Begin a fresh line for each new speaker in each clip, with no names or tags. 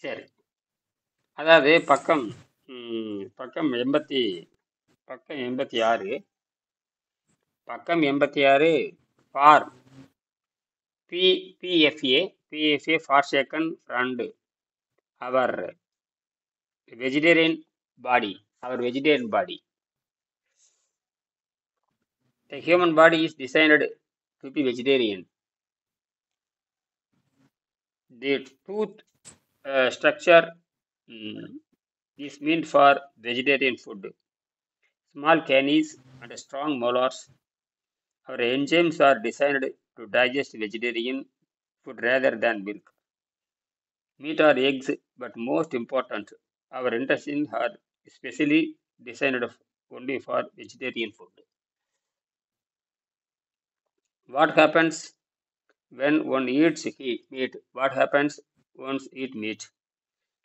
சரி. அதாவது பக்கம் பக்கம் 86 பக்கம் 86 for PFA for second and our vegetarian body. The human body is designed to be vegetarian. The tooth structure is meant for vegetarian food. Small canines and strong molars. Our enzymes are designed to digest vegetarian food rather than milk, meat or eggs, but most important, our intestines are specially designed only for vegetarian food. What happens when one eats meat? What happens once eat meat?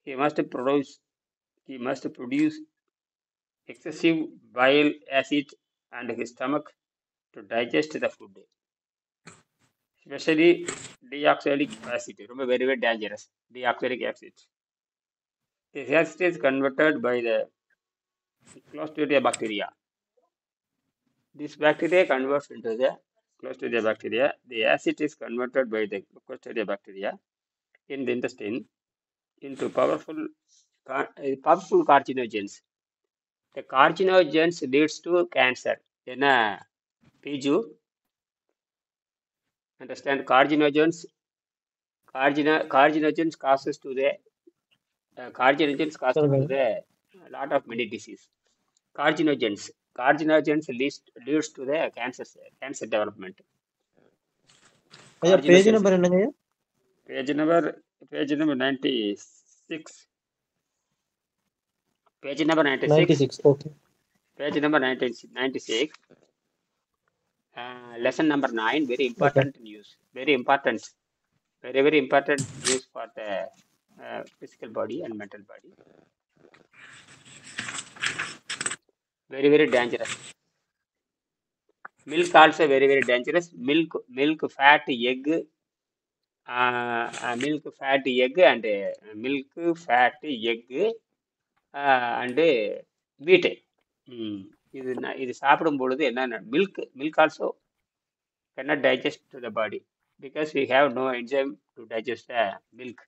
He must produce excessive bile acid and his stomach to digest the food, especially deoxylic acid. Remember, very, very dangerous. Deoxylic acid. This acid is converted by the Clostridia bacteria. This bacteria converts into the Clostridia bacteria. The acid is converted by the Clostridia bacteria in the intestine into powerful carcinogens. The carcinogens leads to cancer. Enna Piju? Understand carcinogens causes to the lot of many disease. Carcinogens leads to the cancer development.
ஐயா page number என்னங்க?
Page number 96. Page number 96.
Okay.
Page number 96. Lesson number 9. Very important news. Very important. Very, very important news for the physical body and mental body. Very, very dangerous. Milk also very, very dangerous. Milk, fat, egg, and milk, fat, egg, and wheat. இது சாப்பிடும் பொழுது என்ன milk also cannot digest to the body because we have no enzyme to digest the milk.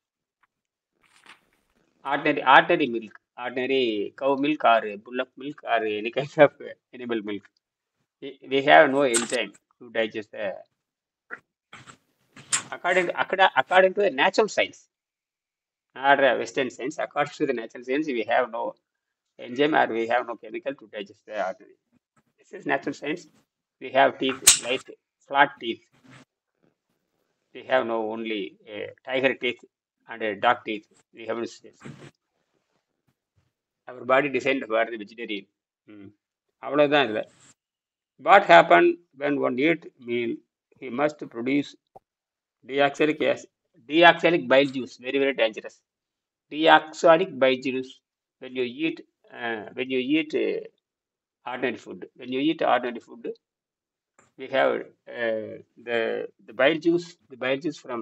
Ordinary milk, ordinary cow milk or bullock milk or any kind of animal milk, we have no enzyme to digest the. According to the natural science, not Western science, according to the natural science, we have no enzyme or we have no chemical to digest the ordinary. This is natural science. We have teeth, light, flat teeth. We have no only tiger teeth and dog teeth. We have our body designed for the vegetarian. அவ்வளவுதான் இல்லை. What happened when one eat meal? He must produce deoxylic bile juice. Very, very dangerous. Deoxylic bile juice when you eat ordinary food. When you eat ordinary food, we have the bile juice. The bile juice from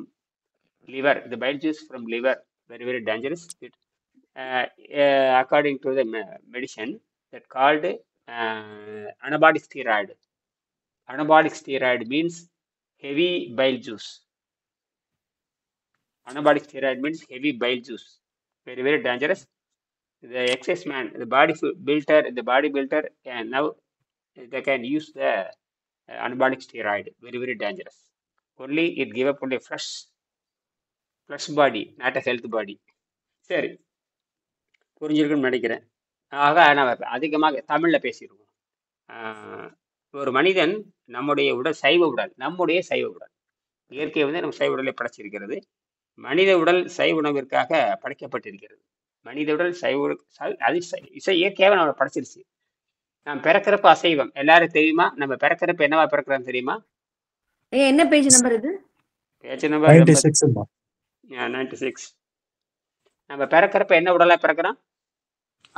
liver. The bile juice from liver. Very, very dangerous. According to the medicine that called anabolic steroid. Anabolic steroid means heavy bile juice. Anabolic steroid means heavy bile juice. Very, very dangerous. The excess man, the bodybuilder can now they can use the anabolic steroid. Very, very dangerous. Only it give up only flesh body, not a health body. சரி, புரிஞ்சிருக்குன்னு நினைக்கிறேன். ஆக நான் அதிகமாக தமிழில் பேசிடுவோம். ஒரு மனிதன் நம்முடைய சைவ உடல் இயற்கை நம்ம சைவ உடலை படைச்சிருக்கிறது. மனித உடல் சைவ உணவிற்காக படைக்கப்பட்டிருக்கிறது. மனித உடல் அது இயற்கையாகவே நம்ம படைச்சிருச்சு. நாம் பிறக்கிறப்ப அசைவம். எல்லாரும் தெரியுமா? நம்ம பிறக்கிறப்ப என்னவா பிறக்கிறோம் தெரியுமா?
என்ன பேஜ் நம்பர் இது?
Page number 96. நம்ம பிறக்கிறப்ப என்ன உடலா பிறக்கிறோம்?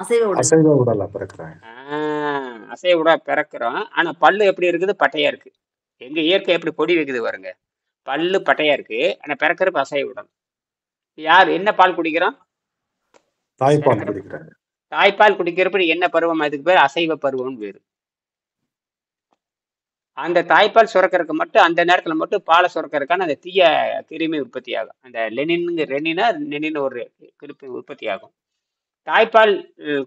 அசைவ
உடலா பிறக்கிறோம்.
அசைவ உடலா பிறக்கிறோம். ஆனா பல்லு எப்படி இருக்குது? பட்டையா இருக்கு. எங்க இயற்கை எப்படி பொடி வைக்குது பாருங்க. பல்லு பட்டையா இருக்கு. ஆனா பிறக்கிறப்ப அசைவ உடல். யார் என்ன பால் குடிக்கிறோம்?
தாய்ப்பால்
பிறக்கிற
குடிக்கிறாங்க.
தாய்ப்பால் குடிக்கிறப்ப என்ன பருவம்? அதுக்கு பேர் அசைவ பருவம்னு பேரு. அந்த தாய்ப்பால் சுரக்கிறதுக்கு மட்டும் அந்த நேரத்துல மட்டும் பாலை சுரக்கிறதுக்கான அந்த தீய கிருமி உற்பத்தி ஆகும். அந்த லெனின் ஒரு கிருமி உற்பத்தி ஆகும். தாய்ப்பால்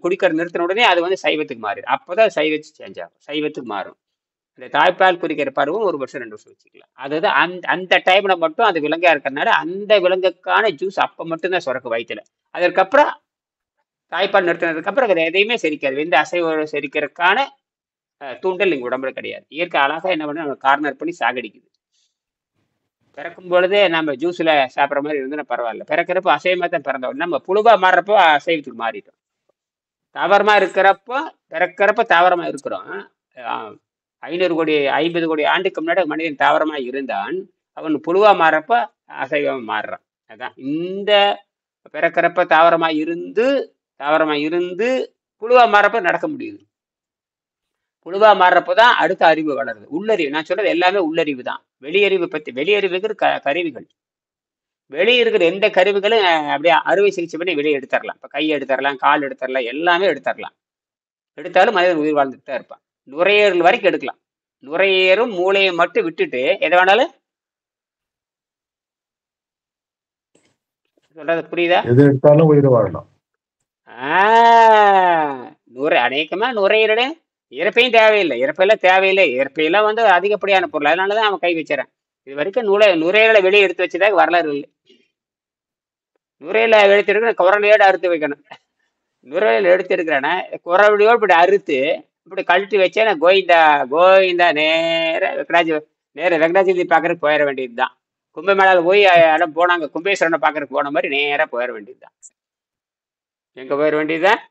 குடிக்கிற நிறுத்தின உடனே அது வந்து சைவத்துக்கு மாறிடும். அப்போதான் சைவத்துக்கு சேஞ்ச் ஆகும், சைவத்துக்கு மாறும். இந்த தாய்ப்பால் குடிக்கிற பருவம் 1 வருஷம் 2 வருஷம் வச்சுக்கலாம். அதாவது அந்த டைம்ல மட்டும் அது விலங்கா இருக்கிறதுனால அந்த விலங்குக்கான ஜூஸ் அப்ப மட்டும்தான் சுரக்கும் வயிற்றுல. அதற்கப்புறம் தாய்ப்பால் நிறுத்தினதுக்கு அப்புறம் அது எதையுமே செரிக்காது. எந்த அசைவ செரிக்கிறதுக்கான தூண்டல் எங்க உடம்புல கிடையாது. இயற்கை அழகா என்ன பண்ண கார்னர் பண்ணி சாகடிக்குது. பிறக்கும் பொழுதே நம்ம ஜூஸ்ல சாப்பிட்ற மாதிரி இருந்ததுன்னா பரவாயில்ல. பிறக்கிறப்ப அசைவமா தான் பிறந்தோம். நம்ம புழுவா மாறுறப்போ அசைவத்துக்கு மாறிட்டோம். தாவரமா இருக்கிறப்போ பிறக்கிறப்ப தாவரமா இருக்கிறோம். 50 கோடி ஆண்டுக்கு முன்னாடி மனிதன் தாவரமா இருந்தான். அவன் புழுவா மாறப்ப அசைவம் மாறுறான். அதான் இந்த பிறக்கிறப்ப தாவரமா இருந்து புழுவா மாறப்ப நடக்க முடியுது. புழுவா மாறுறப்பதான் அடுத்த அறிவு வளருது. உள்ளறிவு, நான் சொல்றது எல்லாமே உள்ளறிவு தான். வெளியறிவுக்கு கருவிகள், வெளியே இருக்கிற எந்த கருவிகளும் அப்படியே அறுவை சிகிச்சை பண்ணி வெளியே எடுத்துடலாம். இப்ப கையை எடுத்துடலாம், கால் எடுத்துடலாம், எல்லாமே எடுத்துடலாம். எடுத்தாலும் மனிதன் உயிர் வாழ்ந்துட்டு தான் இருப்பான். நுரையீரல் வரைக்கும் எடுக்கலாம். நுரையீரலும் மூளையை மட்டும் விட்டுட்டு எதை வேணாலும். சொல்றது புரியுதா?
எது எடுத்தாலும் உயிர் வாழலாம்.
அநேகமா நுரையீரலே இறப்பையும் தேவையில்லை, இறப்பையெல்லாம் வந்து அதிகப்படியான பொருள். அதனாலதான் அவன் கை வச்சுறான். இது வரைக்கும் நுரையீரலை வெளியே எடுத்து வச்சதாக வரலாறு இல்லை. நுரையீரலை எடுத்து குரலையோடு அறுத்து வைக்கணும். நுரையீரல் எடுத்து எடுக்கிறானா குரலையோடு இப்படி அறுத்து இப்படி கழட்டி வச்சா கோவிந்தா நேர வெங்கடாஜலபதி பார்க்கறதுக்கு போயிட வேண்டியதுதான். கும்பமேளால போய் இடம் போனாங்க, கும்பேஸ்வரனை பார்க்கறதுக்கு போன மாதிரி நேரா போயிட வேண்டியதுதான். எங்க போயிட வேண்டியதுதான்?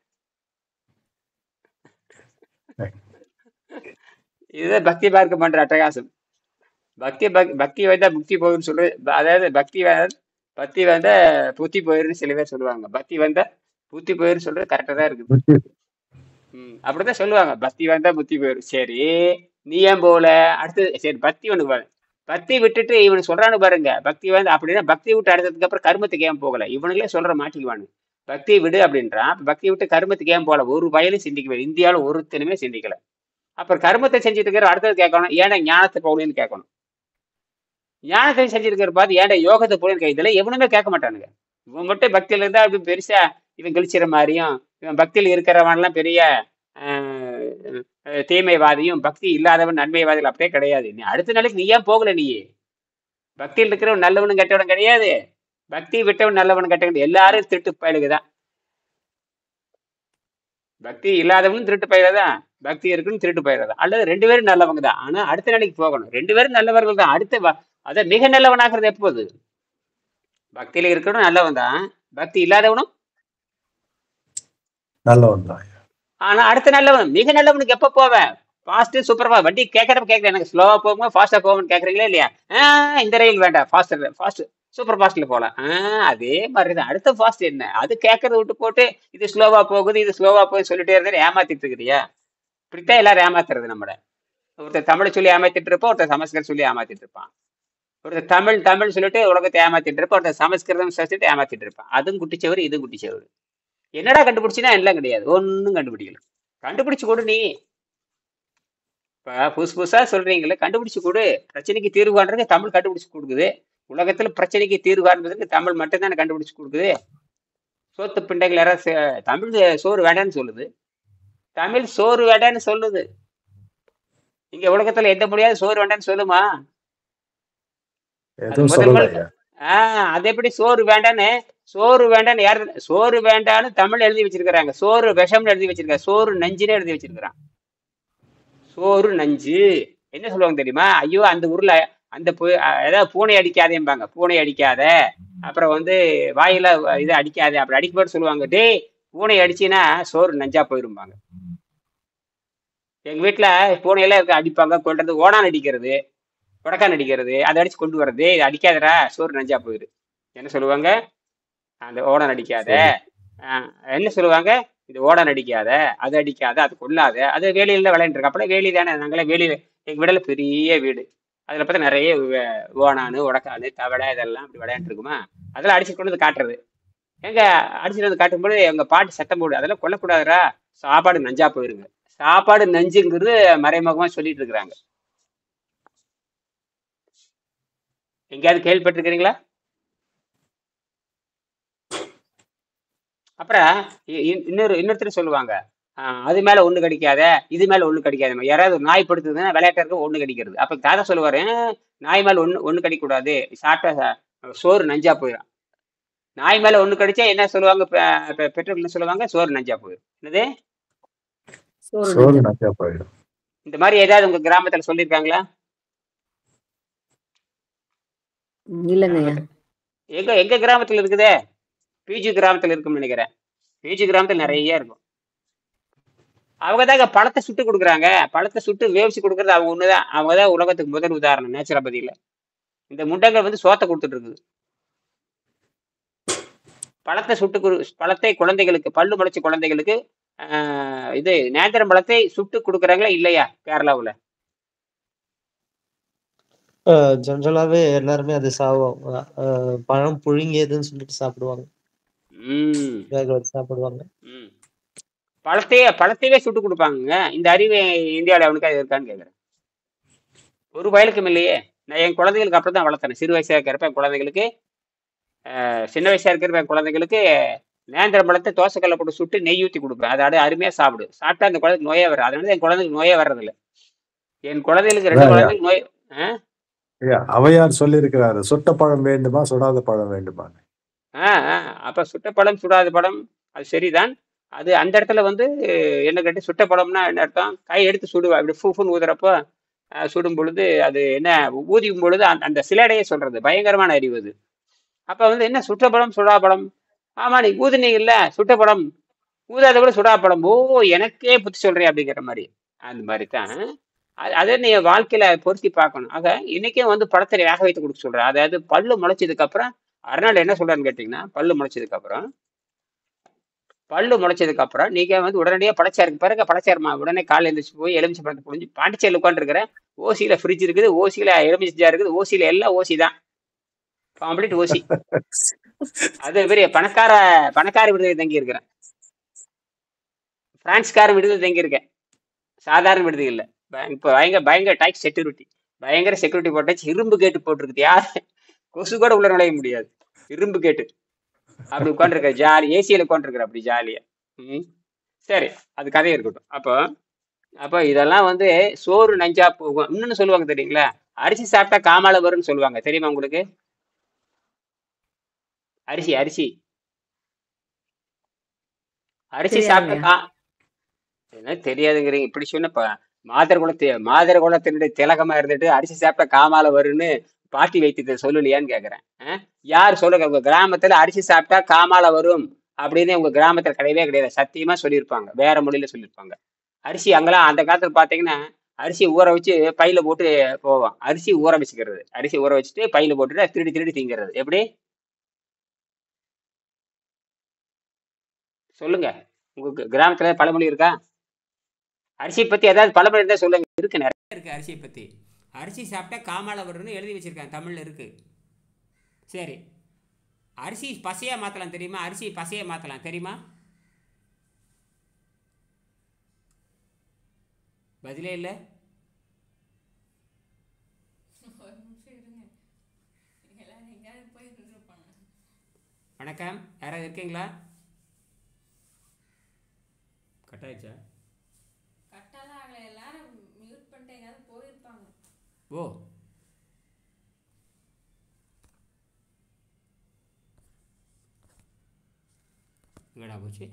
இதுதான் பக்தி பார்க்க பண்ற அட்டகாசம். பக்தி வந்தா முக்தி போகுதுன்னு சொல்றது. அதாவது பக்தி வந்தா புத்தி போயிருன்னு சில பேர் சொல்லுவாங்க. பக்தி வந்தா புத்தி போயிருன்னு சொல்றது கரெக்டா தான் இருக்குது. அப்படிதான் சொல்லுவாங்க, பக்தி வந்தா புத்தி போயிரும். சரி, நீ ஏன் போகல? அடுத்தது சரி பக்தி ஒண்ணு பக்தி விட்டுட்டு இவனு சொல்றானு பாருங்க. பக்தி வந்து அப்படின்னா பக்தி விட்டு அடுத்ததுக்கு அப்புறம் கர்மத்துக்கு ஏன் போகல? இவனுங்களே சொல்ற மாட்டிக்குவானு. பக்தியை விடு அப்படின்றான். பக்தி விட்டு கர்மத்துக்கு ஏன் போகல? ஒரு வயலும் சிந்திக்கவே, இந்தியாவில் ஒருத்தனுமே சிந்திக்கல. அப்புறம் கர்மத்தை செஞ்சுட்டு இருக்கிற அடுத்தது கேட்கணும், ஏன்டா ஞானத்தை போகலன்னு கேட்கணும். ஞானத்தை செஞ்சுட்டு இருக்கிற பார்த்து ஏன்டா யோகத்தை போகலன்னு கேட்கல. எவனுமே கேட்க மாட்டானுங்க. இவன் மட்டும் பக்தியில இருந்தா அப்படி பெருசா இவன் கழிச்சிற மாதிரியும், இவன் பக்தியில் இருக்கிறவன்லாம் பெரிய தீமைவாதியும், பக்தி இல்லாதவன் நன்மைவாதிகள் அப்படியே கிடையாது. நீ அடுத்த நாளைக்கு நீ ஏன் போகல? நீ பக்தியில் இருக்கிறவன் நல்லவனும் கெட்டவனும் கிடையாது, பக்தி விட்டவன் நல்லவனும் கெட்டவன். எல்லாரும் திருட்டு பயலுக்குதான். பக்தி இல்லாதவனும் திருட்டு பயிரதான், பக்தி இருக்குன்னு திருட்டு பயிரதான். அல்லது 2 பேரும் நல்லவங்க தான், ஆனா அடுத்த நாளைக்கு போகணும். 2 பேரும் நல்லவர்கள் தான். அத மிக நல்லவனாகிறது எப்போது? பக்தியில இருக்கணும் நல்லவன் தான், பக்தி இல்லாதவனும் நல்லவன் தான். ஆனா அடுத்த நல்லவன், மிக நல்லவனுக்கு எப்ப போவேன்? ஃபாஸ்ட் சூப்பரா வண்டி கேட்கறேன், எனக்கு ஸ்லோவா போகுமா ஃபாஸ்டா போகும்னு கேட்கறீங்களா இல்லையா? இந்த ரயில் வேண்டாம், ஃபாஸ்ட் சூப்பர் ஃபாஸ்ட்ல போகலாம். அதே மாதிரிதான் அடுத்த ஃபாஸ்ட் என்ன? அது கேட்கறத விட்டு போட்டு இது ஸ்லோவா போகுது சொல்லிட்டே இருந்தா ஏமாத்திட்டு இருக்கிறியா? இப்படித்தான் எல்லாரும் ஏமாத்துறது. நம்மள ஒருத்தர் தமிழ் சொல்லி ஏமாத்திட்டு இருப்பான், ஒருத்தர் சமஸ்கிருதம் சொல்லி ஏமாத்திட்டு இருப்பான். ஒருத்தர் தமிழ் சொல்லிட்டு உலகத்தை ஏமாத்திட்டு இருப்பான், ஒருத்தர் சமஸ்கிருதம் சொல்லிட்டு ஏமாத்திட்டு இருப்பான். அதுவும் குட்டிச்சவரு, இதுவும் குட்டிச்சவரு. என்னடா கண்டுபிடிச்சினா எல்லாம் கிடையாது, ஒன்னும் கண்டுபிடிக்கல. கண்டுபிடிச்சு கொடு நீ. இப்ப புதுசா சொல்றீங்களே, கண்டுபிடிச்சு கொடு. பிரச்சனைக்கு தீர்வு காண்றதுக்கு தமிழ் கண்டுபிடிச்சு கொடுக்குது. உலகத்துல பிரச்சனைக்கு தீர்வு காண்பதற்கு தமிழ் மட்டும் தானே கண்டுபிடிச்சு கொடுக்குது. சோத்து பிண்டைகள் யாராவது தமிழ் சோறு வேண்டான்னு சொல்லுது, தமிழ் சோறு வேண்டான்னு சொல்லுது. இங்க உலகத்துல எந்த முடியாது சோறு வேண்டான்னு சொல்லுமா? அது எப்படி சோறு வேண்டான்னு யாரு? சோறு வேண்டான்னு தமிழ் எழுதி வச்சிருக்கிறாங்க. சோறு விஷம்னு எழுதி வச்சிருக்காங்க, சோறு நஞ்சுன்னு எழுதி வச்சிருக்கிறான். சோறு நஞ்சு என்ன சொல்லுவாங்க தெரியுமா? ஐயோ அந்த ஊர்ல அந்த ஏதாவது பூனை அடிக்காதேம்பாங்க, பூனை அடிக்காத, அப்புறம் வந்து வாயில இதை அடிக்காத, அப்படி அடிக்கும்போது சொல்லுவாங்க, டே பூனை அடிச்சின்னா சோறு நஞ்சா போயிருப்பாங்க. எங்க வீட்டுல பூனையெல்லாம் அடிப்பாங்க, கொள்றது, ஓடான் அடிக்கிறது, கொடக்கான் அடிக்கிறது, அதை அடிச்சு கொண்டு வர்றது. இது அடிக்காதரா சோறு நஞ்சா போயிரு. என்ன சொல்லுவாங்க? அந்த ஓடான் அடிக்காத. என்ன சொல்லுவாங்க? இது ஓடான் அடிக்காத, அது அடிக்காத, அது கொள்ளாத. அது வேலியில விளையாண்டுருக்கு. அப்படியே வேலி தானே, நாங்களே வேலியில, எங்க வீடுல பெரிய வீடு, அதுல பார்த்தா நிறைய ஓனானு, உடக்கானு, தவளை இதெல்லாம் அப்படி விளையாண்டுருக்குமா, அதெல்லாம் அடிச்சு கொண்டு வந்து காட்டுறது. எங்க அடிச்சுட்டு வந்து காட்டும்போது எங்க பாட்டி சத்தம் போடு, அதெல்லாம் கொல்லக்கூடாதுடா, சாப்பாடு நஞ்சா போயிருங்க. சாப்பாடு நஞ்சுங்கிறது மறைமுகமா சொல்லிட்டு இருக்கிறாங்க. எங்கேயாவது கேள்விப்பட்டிருக்கிறீங்களா? அப்புறம் இன்னொருத்தர் சொல்லுவாங்க, அது மேல ஒண்ணு கடிக்காத, இது மேல ஒண்ணு கடிக்காத. யாராவது ஒரு நாய் படுத்துதுன்னா விளையாட்டா இருக்க ஒண்ணு கடிக்கிறது. அப்ப தாத்தா சொல்லுவாரு, நாய் மேல ஒண்ணு கடிக்க கூடாது, சாப்பிட்டா சோறு நஞ்சா போயிடும். நாய் மேல ஒண்ணு கடிச்சா என்ன சொல்லுவாங்க, பெற்றோர்கள் என்ன சொல்லுவாங்க, சோறு நஞ்சா போயிடும். என்னது,
சோறு
சோறு
நஞ்சா.
நஞ்சா போயிடும்.
இந்த மாதிரி ஏதாவது உங்க கிராமத்துல சொல்லியிருக்காங்களா?
இல்லைங்கய்யா.
கிராமத்துல எங்க கிராமத்துல இருக்குதே, பிஜி கிராமத்துல இருக்கும்னு நினைக்கிறேன். பிஜி கிராமத்துல நிறைய இருக்கும். அவங்க தாங்க பழத்தை சுட்டு கொடுக்குறாங்க. பழத்தை சுட்டு வேவிச்சு கொடுக்கறது அவங்க ஒண்ணுதான். அவங்க தான் உலகத்துக்கு முதல் உதாரணம் நேச்சுரோபதியில. இந்த முண்டங்கள் வந்து சோத்தை கொடுத்துட்டு இருக்குது. பழத்தை பழத்தை குழந்தைகளுக்கு, பல்லு முளைச்ச குழந்தைகளுக்கு இது நேந்திரம் பழத்தை சுட்டு கொடுக்குறாங்களா இல்லையா கேரளாவுல?
ஜென்ரலாவே எல்லாருமே அது பழம் புழுங்கியதுன்னு சொல்லிட்டு சாப்பிடுவாங்க. வேக வச்சு சாப்பிடுவாங்க.
பழத்தையே சுட்டு கொடுப்பாங்க. இந்த அறிவு இந்தியாவில் அவனுக்கு அது இருக்கான்னு கேட்குறேன். ஒரு வயலுக்கும் இல்லையே. நான் என் குழந்தைகளுக்கு அப்புறம் தான் வளர்த்தேன். சிறு வயசா இருக்கிறப்ப என் குழந்தைகளுக்கு, சின்ன வயசா இருக்கிறப்ப என் குழந்தைகளுக்கு நேந்திர பழத்தை தோசைக்கல்ல போட்டு சுட்டு நெய் ஊற்றி கொடுப்பேன். அதை அருமையா சாப்பிட்டா அந்த குழந்தைக்கு நோயே வராது. அதனால என் குழந்தைக்கு நோயே வர்றதில்லை. என் குழந்தைகளுக்கு 2 குழந்தைகளுக்கு நோய்.
அவையார் சொல்லி இருக்கிறாரு, சுட்ட பழம் வேண்டுமா சுடாத பழம் வேண்டுமா.
அப்ப சுட்ட பழம் சுடாத பழம் அது சரிதான். அது அந்த இடத்துல வந்து என்ன கேட்டு, சுட்ட பழம்னா என்ன அர்த்தம், கை எடுத்து சுடுவா, இப்படி ஃபூஃபுன்னு ஊதுறப்போ சுடும் பொழுது அது என்ன ஊதிக்கும் பொழுது அந்த சிலடையே சொல்றது பயங்கரமான அறிவு அது. அப்ப வந்து என்ன சுட்ட பழம் சுடா பழம், ஆமா நீ ஊதுனீங்கல்ல சுட்ட பழம், ஊதாத கூட சுடா பழம், ஓ எனக்கே புத்தி சொல்றேன் அப்படிங்கிற மாதிரி. அந்த மாதிரி தான் அதை நீ வாழ்க்கையில பொருத்தி பார்க்கணும். ஆக இன்னைக்கே வந்து பழத்தை வேக வைத்து கொடுக்க சொல்றேன். அதாவது பல்லு முளைச்சதுக்கு அப்புறம் அருணாள் என்ன சொல்றான்னு கேட்டீங்கன்னா, பல்லு முளைச்சதுக்கு அப்புறம் நீங்க வந்து உடனடியாக பழச்சாருக்கு பாருங்க, பழச்சாருமா உடனே காலையில் எழுந்திரிச்சு போய் எலுமிச்சை பழத்தை புழிஞ்சு, பாண்டிச்சேரியில் உட்காந்துருக்கிறேன், ஓசியில ஃப்ரிட்ஜ் இருக்குது, ஓசியில எலுமிச்சை ஜார் இருக்குது, ஓசியில எல்லாம் ஓசி தான், கம்ப்ளீட் ஓசி. அது பெரிய பணக்கார விடுதலை தங்கி இருக்கிறேன், பிரான்ஸ்கார விடுதலை தங்கி இருக்கேன், சாதாரண விடுதலை இல்லை. இப்போ பயங்கர டைட் செக்யூரிட்டி, பயங்கர செக்யூரிட்டி போட்டாச்சு, இரும்பு கேட்டு போட்டிருக்குது, யார் கொசு கூட உள்ள நுழைய முடியாது, இரும்பு கேட்டு. அப்படி உட்காந்துருக்க ஜாலி, ஏசியில உட்காந்துருக்குற அப்படி ஜாலியா. சரி, அது கதையை இருக்கட்டும். அப்போ இதெல்லாம் வந்து சோறு நஞ்சா போகும். இன்னொன்னு சொல்லுவாங்க தெரியுங்களா, அரிசி சாப்பிட்டா காமால வரும்னு சொல்லுவாங்க, தெரியுமா உங்களுக்கு? அரிசி சாப்பிட்டா என்ன தெரியாதுங்கிறீங்க, இப்படி சொன்ன மாதர் குலத்தினுடைய திலகமா இருந்துட்டு அரிசி சாப்பிட்டா காமால வரும்னு பாட்டி வைத்தியத்தை சொல்லலையான்னு கேக்குறேன். யார் சொல்லுங்க, உங்க கிராமத்துல அரிசி சாப்பிட்டா காமால வரும் அப்படின்னு உங்க கிராமத்துல கிடையவே கிடையாது, சத்தியமா சொல்லியிருப்பாங்க, வேற மொழியில சொல்லியிருப்பாங்க. அரிசி அங்கெல்லாம் அந்த காலத்துல பாத்தீங்கன்னா அரிசி ஊற வச்சு பையில போட்டு போவோம். அரிசி ஊற வச்சுட்டு பையில போட்டுட்டு திருடி திங்கிறது. எப்படி சொல்லுங்க, உங்க கிராமத்துல பழமொழி இருக்கா? அரிசியை பத்தி ஏதாவது பழமொழி இருந்தா சொல்லுங்க. இருக்கு, நிறைய இருக்கு அரிசியை பத்தி. அரிசி சாப்பிட்டா காமால வரும்னு எழுதி வச்சிருக்காங்க, தமிழ்ல இருக்கு. சரி, அரிசி பசையா மாத்தலாம் தெரியுமா? அரிசி பசையா மாத்தலாம் தெரியுமா? பதிலே இல்லை. வணக்கம், யாராவது இருக்கீங்களா? கட்டாயிச்சா? ஓ, எங்கடா போச்சு?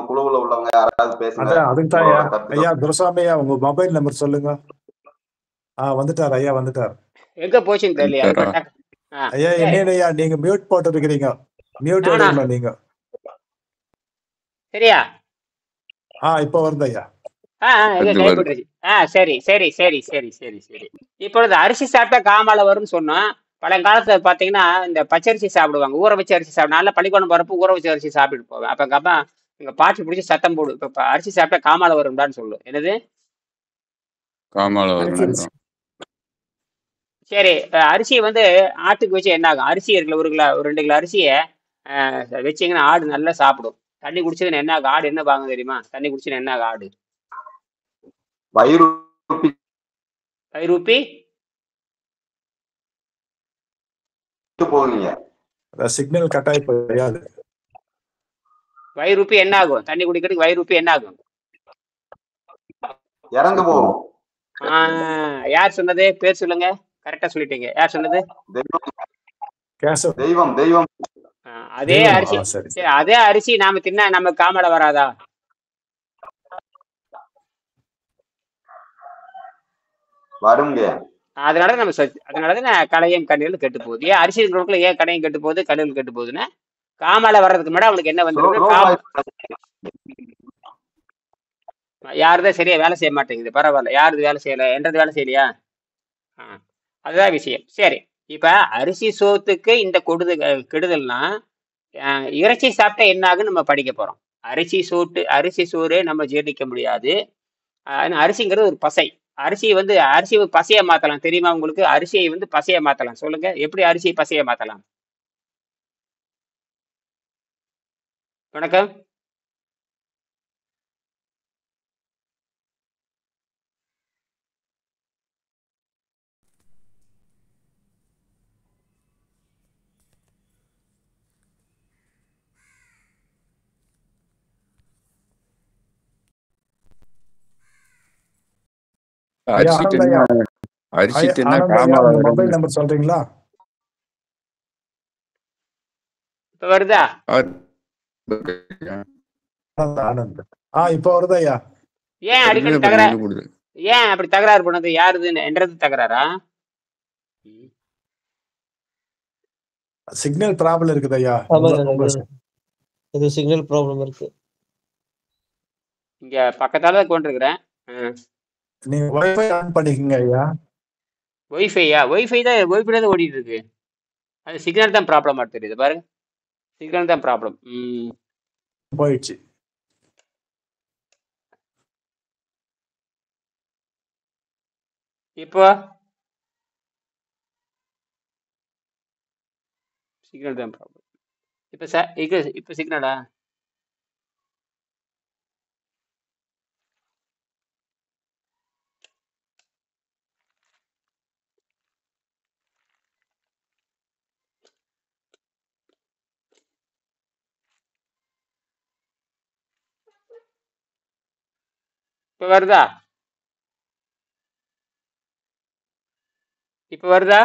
குழுவுல உள்ளவங்க யாராவது பேசுங்க.
அதுதான் ஐயா துரசாமி, உங்க மொபைல் நம்பர் சொல்லுங்க. வந்துட்டார் ஐயா, வந்துட்டார்.
எங்க போச்சுன்னு தெரியல
ஐயா. என்னையா நீங்க மியூட் போட்டு இருக்கிறீங்க, மியூட் எடுக்கணும் நீங்க.
சரியா?
இப்ப வருது ஐயா.
எங்க
அது வரும்.
கைப்பற்றுச்சு. சரி சரி சரி சரி சரி சரி. இப்பொழுது அரிசி சாப்பிட்டா காமால வரும்னு சொன்னோம். பழங்காலத்துல பாத்தீங்கன்னா இந்த பச்சரிசி சாப்பிடுவாங்க, ஊற வச்ச அரிசி சாப்பிடு. நல்ல பள்ளிக்கூடம் போறப்ப ஊற வச்ச அரிசி சாப்பிட்டு போவேன். அப்ப எங்க அம்மா எங்க பாட்டி பிடிச்சி சத்தம் போடு, இப்ப அரிசி சாப்பிட்டா காமால வரும்டான்னு சொல்லு. என்னது?
காமால
அரிசி
வரும்ன்றோம்.
சரி. அரிசி வந்து ஆட்டுக்கு வச்சு என்ன ஆகும்? அரிசி இருக்குல்ல, 1 2 கிலோ அரிசியை வச்சீங்கன்னா ஆடு நல்லா சாப்பிடும். தண்ணி குடிச்சதுன்னு என்ன ஆகும்? ஆடு என்ன பாங்க தெரியுமா? தண்ணி குடிச்சுன்னு என்ன ஆகும் ஆடு?
வயிறு
வயிறுப்பி
போகுங்க.
சிக்னல் கட் ஆகி போயா?
வயிறுப்பி என்ன ஆகும்? தண்ணி குடிக்கிறதுக்கு வயிறுப்பி என்ன ஆகும்?
இறந்து போகும்.
யார் சொன்னது? பேர் சொல்லுங்க. கரெக்டா சொல்லிட்டீங்க. யார் சொன்னது?
தெய்வம் தெய்வம்.
அதே அரிசி. சரி, அதே அரிசி நாம தின்னா நம்ம காமால வராதா?
வருங்க.
அதனாலதான் கடையும் கண்ணிகள் கெட்டு போகுது. ஏன் அரிசி இருக்கிறவங்களுக்குள்ள ஏன் கடையும் கெட்டு போகுது, கண்ணிகள் கெட்டு போகுதுன்னா காமால வர்றதுக்கு முன்னாடி அவங்களுக்கு என்ன வந்துருக்கு? யாருதான் சரியா வேலை செய்ய மாட்டேங்குது. பரவாயில்ல, யாருது வேலை செய்யல, என்றது வேலை செய்யலையா? அதுதான் விஷயம். சரி, இப்ப அரிசி சோத்துக்கு இந்த கெடுதல்னா இறைச்சி சாப்பிட்டா என்ன ஆகுன்னு நம்ம படிக்க போறோம். அரிசி சோறு நம்ம ஜீரணிக்க முடியாது. அரிசிங்கிறது ஒரு பசை. அரிசி பசைய மாத்தலாம். தெரியுமா உங்களுக்கு? அரிசியை வந்து பசைய மாத்தலாம். சொல்லுங்க, எப்படி அரிசியை பசைய மாத்தலாம்? வணக்கம்.
அரிசி தின்னா காமால
மொபைல் நம்பர் சொல்றீங்களா?
இப்ப வருதா?
ஆனந்த். இப்ப வருதா ஐயா?
ஏன் அடிக்கடி தகராறு? ஏன் அப்படி தகராறு பண்ணது? யாருதுன்னு என்றது தகராறா?
சிக்னல் ப்ராப்ளம் இருக்குது ஐயா.
இது சிக்னல் ப்ராப்ளம் இருக்கு.
இங்க பக்கத்தால கொண்டிருக்கிறேன்.
நீங்க வைஃபை ஆன் பண்ணிக்கங்க ஐயா.
வைஃபையா? வைஃபை தான் ஓடிட்டு இருக்கு. அது சிக்னல் தான் ப்ராப்ளமா தெரியுது பாருங்க. சிக்னல் தான் ப்ராப்ளம்.
போயிடுச்சு.
இப்போ சிக்னல் தான் ப்ராப்ளம். இப்ப சிக்னலா? இப்ப வருதா? இப்ப வருதா?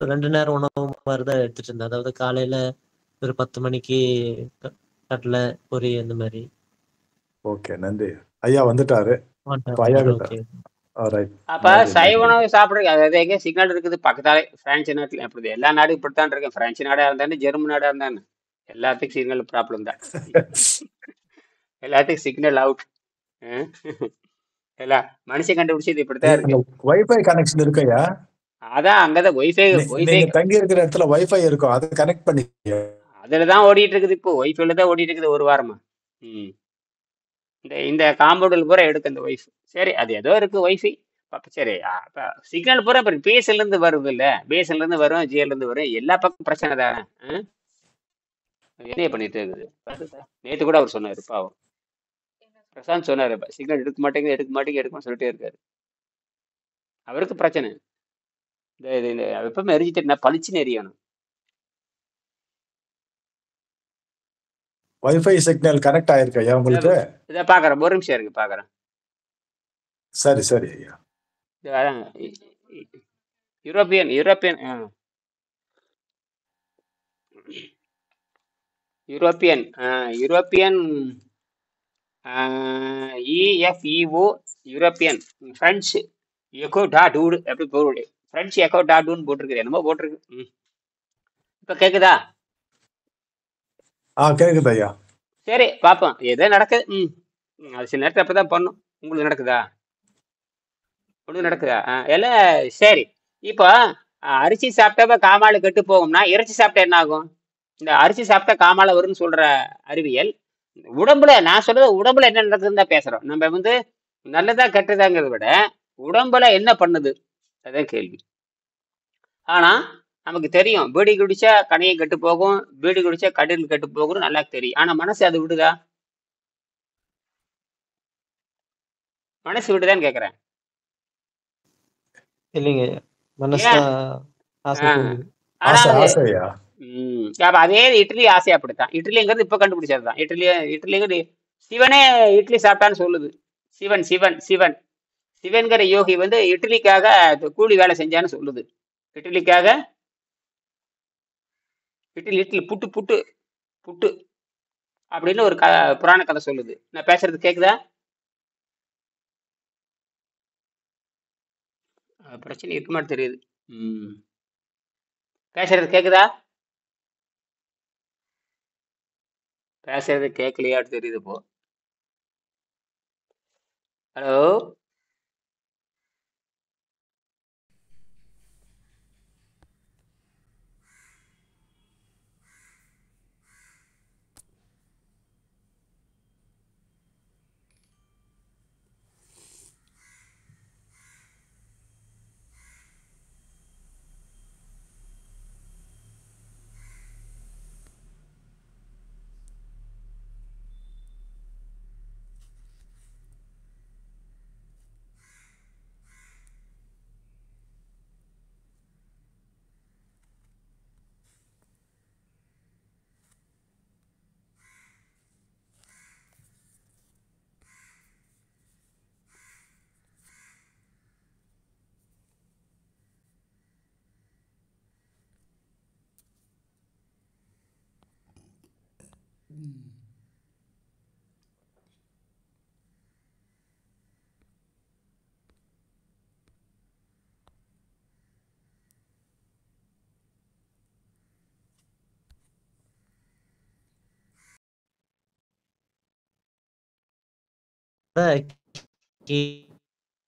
ரெண்டு நேரம் உணவு மாதிரிதான் எடுத்துட்டு இருந்தேன். அதாவது காலையில ஒரு 10 மணிக்கு கடலை பொரி அந்த மாதிரி.
ஓகே, நன்றி ஐயா. வந்துட்டாரு.
அப்ப சைவ உணவு சாப்பிடுறது அதாவது எங்க சிக்னல் இருக்குது பக்கத்தாலே. பிரான்ஸ் நாட்டுல அப்படி எல்லா நாடும் இப்படித்தான் இருக்கேன். பிரான்ஸ் நாடா இருந்தானே, ஜெர்மன் நாடா இருந்தானே, எல்லாத்துக்கும் சிக்னல் ப்ராப்ளம் தான். எல்லாத்துக்கும் சிக்னல் அவுட். எல்லாம் மனுஷன் கண்டுபிடிச்சது இப்படித்தான் இருக்கு.
வைஃபை கனெக்ஷன் இருக்குயா?
அதான் அங்கதான் வைஃபை
தங்கி இருக்கிற இடத்துல வைஃபை இருக்கும், அதை கனெக்ட் பண்ணி
அதுலதான் ஓடிட்டு இருக்குது. இப்போ வைஃபைல தான் ஓடிட்டு இருக்குது 1 வாரமா. இந்த காம்பவுண்டில் பூரா எடுக்க இந்த வைஃபை. சரி, அது ஏதோ இருக்கு வைஃபை. அப்ப சரி அப்ப சிக்னல் பூரா இப்போ பிஎஸ்எல்ல இருந்து வருது இல்ல, பிஎஸ்எல்ல இருந்து வரும், ஜிஎல்ல இருந்து வரும், எல்லா பக்கம் பிரச்சனை தானே. என்ன பண்ணிட்டு இருக்குது? நேத்து கூட அவர் சொன்னாரு, பாவம் பிரசாந்த் சொன்னாரு, சிக்னல் எடுக்க மாட்டேங்குது எடுக்க மாட்டேங்குது எடுக்கணும்னு சொல்லிட்டே இருக்காரு. அவருக்கு பிரச்சனை. இந்த எப்பவுமே எரிஞ்சிட்டு பளிச்சுன்னு எரியணும்.
வைஃபை சிக்னல் கனெக்ட் ஆயிருக்கு ஐயா உங்களுக்கு?
இதை பாக்குறேன், ஒரு நிமிஷம் இருக்கு பாக்குறேன்.
சரி சரி ஐயா.
European European European European EFEO European French echo டாடூடு எப்படி போடு, ஃப்ரெஞ்ச் எக்கோ டாடூன்னு போட்டிருக்கு, என்னமோ போட்டிருக்கு. இப்போ கேக்குதா?
கேக்குது ஐயா.
சரி பார்ப்போம் எதோ நடக்குது. அது சில நேரத்தில் அப்படி தான் பண்ணும். உங்களுக்கு நடக்குதா? ஒன்று நடக்குதா? எல்லாம் சரி. இப்போ அரிசி சாப்பிட்டா காமாலை கெட்டு போகும்னா இறைச்சி சாப்பிட்டா என்ன ஆகும்? இந்த அரிசி சாப்பிட்டா காமாலை வரும்னு சொல்ற அறிவியல் உடம்புல, நான் சொல்றது உடம்புல என்ன நடக்குதுன்னு தான் பேசுறோம். நம்ம வந்து நல்லதா கெட்டதாங்கிறத விட உடம்புல என்ன பண்ணுது அதான் கேள்வி. ஆனா நமக்கு தெரியும், பீடி குடிச்சா கணையம் கெட்டு போகும், பீடி குடிச்சா கடல் கெட்டு போகும்னு நல்லா தெரியும். ஆனா மனசு அது விடுதா? மனசு விடுதான்னு கேக்குறேன்.
இல்லைங்க, மனசு
அதே இட்லி ஆசை அப்படித்தான். இட்லிங்கிறது இப்ப கண்டுபிடிச்சதுதான். இட்லிங்கிறது சிவனே இட்லி சாப்பிட்டான்னு சொல்லுது. சிவன் சிவன் சிவன் சிவன்கிற யோகி வந்து இட்லிக்காக கூலி வேலை செஞ்சான்னு சொல்லுது. இட்லிக்காக இட்லி புட்டு புட்டு புட்டு அப்படின்னு ஒரு புராண கதை சொல்லுது. நான் பேசுறது கேக்குதா? பிரச்சனை இருக்க மாதிரி தெரியுது. பேசுறது கேக்குதா? பேசுறது கேட்கலையாட்டு தெரியுது. இப்போ ஹலோ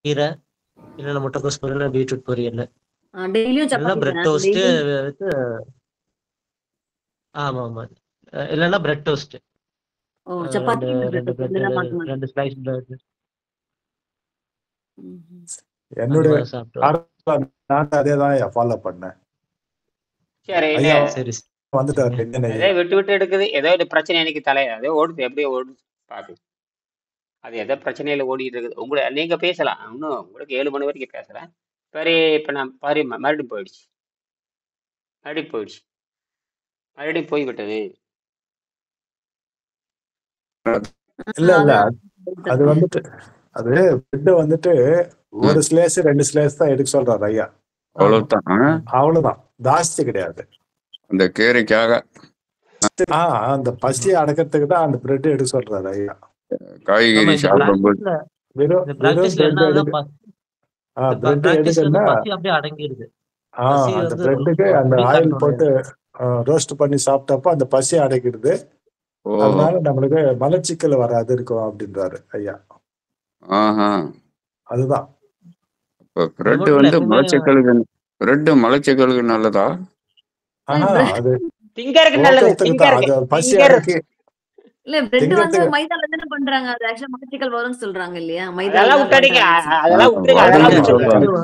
கீரை இல்ல முட்டைக்கோஸ் பொரியல், பீட்ரூட் பொரியல்,
டெய்லியும்
bread
chapati
toast
daily-
with ஆமா ஆமா இல்லைன்னா பிரெட் டோஸ்ட்,
ஓ சப்பாத்தி
ரெண்டு பிரெட், ரெண்டு ஸ்லைஸ் பிரெட்
என்னுடைய
சாப்பிட்டோம்.
நான் அதே தான் ஃபாலோ பண்ணேன்.
சரி.
ஐயா
சரி
வந்துட்டாரு.
ஏதோ விட்டு விட்டு எடுக்குது, ஏதோ ஒரு பிரச்சனை எனக்கு தலைய அதே ஓடுது, எப்படியோ ஓடுது பாக்கு. அது எதோ பிரச்சனையில ஓடிட்டு இருக்குது. உங்களை நீங்க பேசலாம், இன்னும் உங்களுக்கு 7 மணி வரைக்கும் பேசுறேன். சரி இப்ப நான் பாரு மறுபடியும் போயிடுச்சு, மறுபடியும் போய்விட்டது.
இல்ல இல்ல அது வந்துட்டு அது பிரெட் வந்துட்டு ஒரு ஸ்லேஸ் 2 ஸ்லேஸ் தான் எடுக்க சொல்றாரு ஐயா. அவ்வளவுதான், ஜாஸ்தி கிடையாது.
அந்த கீரைக்காக
அந்த பசியை அடக்கிறதுக்கு தான் அந்த பிரெட் எடுக்க சொல்றாரு ஐயா.
காய்கறி சாப்பிடும்போது
வெறும் பிரெட் எடுக்கணும்னா
அப்படியே அடங்கிடுது.
அந்த பிரெட்டுக்கு அந்த ஆயில் போட்டு ரோஸ்ட் பண்ணி சாப்பிட்டப்ப அந்த பசி அடைக்கிறது. அதனால நம்மளுக்கு மலச்சிக்கல் வராது இருக்கும் அப்படின்றாரு ஐயா. அதுதான்
பிரெட் வந்து மலச்சிக்கலுக்கு நல்லதா?
அது
திங்கருக்கு நல்லது.
பசி அடக்கி
இல்ல பிரெட் வந்து
திங்கிறதுக்கு
மைதால தானே பண்றாங்க. அது ஆக்சுவலா மலச்சிக்கல் வரும்னு சொல்றாங்க இல்லையா? மைதால
அதெல்லாம்
தான்
விட்டாதீங்க.
பண்றாங்க.
அதெல்லாம் விட்டுருங்க. அதெல்லாம்
வடன்னு
ஆமா
விட்டு சொல்லுங்க.
சொல்றாங்க.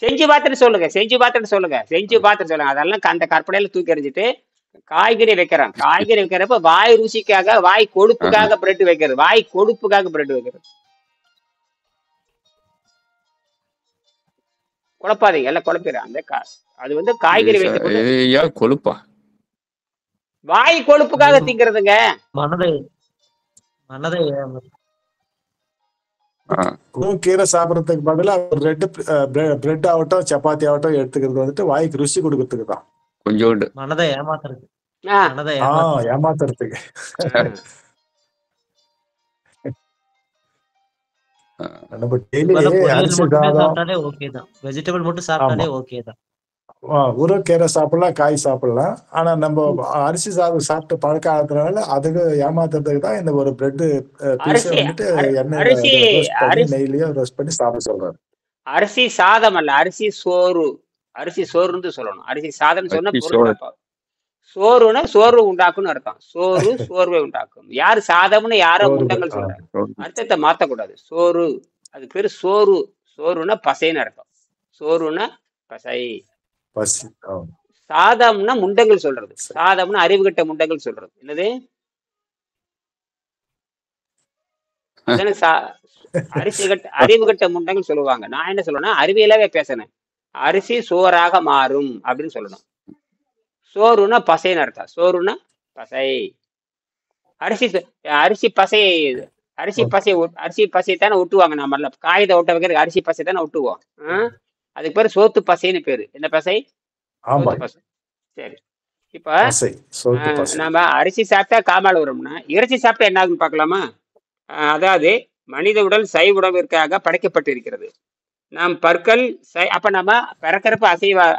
செஞ்சு பார்த்துட்டு சொல்லுங்க. செஞ்சு பார்த்துட்டு சொல்லுங்க. செஞ்சு பார்த்துட்டு சொல்லுங்க. அதெல்லாம் அந்த கற்பனையில தூக்கி எறிஞ்சிட்டு காய்கறி வைக்கிறோம். காய்கறி வைக்கிறப்ப வாய் ருசிக்காக, வாய் கொழுப்புக்காக பிரெட் வைக்கிறது. வாய் கொழுப்புக்காக பிரெட் வைக்கிறது. குழப்பாதீங்க. எல்லாம் குழப்பிடுறேன். அது வந்து காய்கறி வைத்துக்கொண்டு
இது ஏன் கொழுப்பா?
வாய் கொழுப்புக்காக திங்கிறதுங்க.
மனதை மனதை
கீரை சாப்பிடறதுக்கு பதிலா ரெட் பிரெட் ஆகட்டும் சப்பாத்தி ஆகட்டும் எடுத்துக்கிறது வந்துட்டு வாய்க்கு ருசி கொடுக்கறதுக்கு தான்.
கொஞ்சோண்டு
மனதை ஏமாத்துறது.
ஆ,
மனதை
ஏமாத்துறதுக்கு.
ஆ.
நம்ம டெய்லி
பொரியல்
அரிசி
மட்டுமே
சாதம்
சாப்பிட்டாலே ஓகே தான். வெஜிடபிள் மட்டும் சாப்பிட்டாலே ஓகே தான்.
உருளைக்கீரை சாப்பிடலாம், காய் சாப்பிடலாம். ஆனா நம்ம அரிசி சாதம் சாப்பிட்டு பழக்கம் ஆகிறதுனால அதுக்கு ஏமாத்துறதுக்கு தான் இந்த ஒரு பிரெட் பீஸை
அரிசி
வந்துட்டு எண்ணெயில
அரிசி
ரோஸ்ட் பண்ணி
அரிசி
நெய்லயோ ரோஸ்ட் பண்ணி சாப்பிட சொல்றாரு.
அரிசி சாதம் அல்ல, அரிசி சோறு. அரிசி சோறுன்னு சொல்லணும். அரிசி சாதம் சொன்னா
அரிசி
பொருள்
சோறு.
தப்பா. சோறுனா சோர்வு உண்டாக்குன்னு அர்த்தம். சோறு சோர்வை உண்டாக்கும். யாரு சாதம்னு யாரோ
சோறு
முண்டங்கள் சொல்றாங்க. அர்த்தத்தை மாத்தக்கூடாது. சோறு, அது பேரு சோறு. சோறுனா பசைன்னு அர்த்தம். சோறுனா பசை.
பசி.
சாதம்னா முண்டங்கள் சொல்றது. சாதம்னா அறிவுகட்ட முண்டங்கள் சொல்றது. என்னது? அதானே அறிவுகட்ட முண்டங்கள் சொல்லுவாங்க. நான் என்ன சொல்லுவேன்னா அறிவியலாவே பேசினேன். அரிசி சோறாக மாறும் அப்படின்னு சொல்லணும். சோறுனா பசைன்னு அர்த்தம். சோறுனா பசை. அரிசி அரிசி பசை அரிசி பசை தானே ஒட்டுவாங்க. நம்ம காகித ஒட்ட வைக்கிறதுக்கு அரிசி பசை தானே ஒட்டுவோம். அதுக்கு பேரு சோத்து பசைன்னு பேரு. என்ன பசை? சோத்து பசை. சரி, இப்ப நம்ம அரிசி சாப்பிட்டா காமால வரும்னா இறைச்சி சாப்பிட்டா என்ன ஆகுன்னு பார்க்கலாமா? அதாவது மனித உடல் சைவ உணவிற்காக படைக்கப்பட்டிருக்கிறது. நாம் பற்கள் அப்ப நம்ம பிறக்கிறப்ப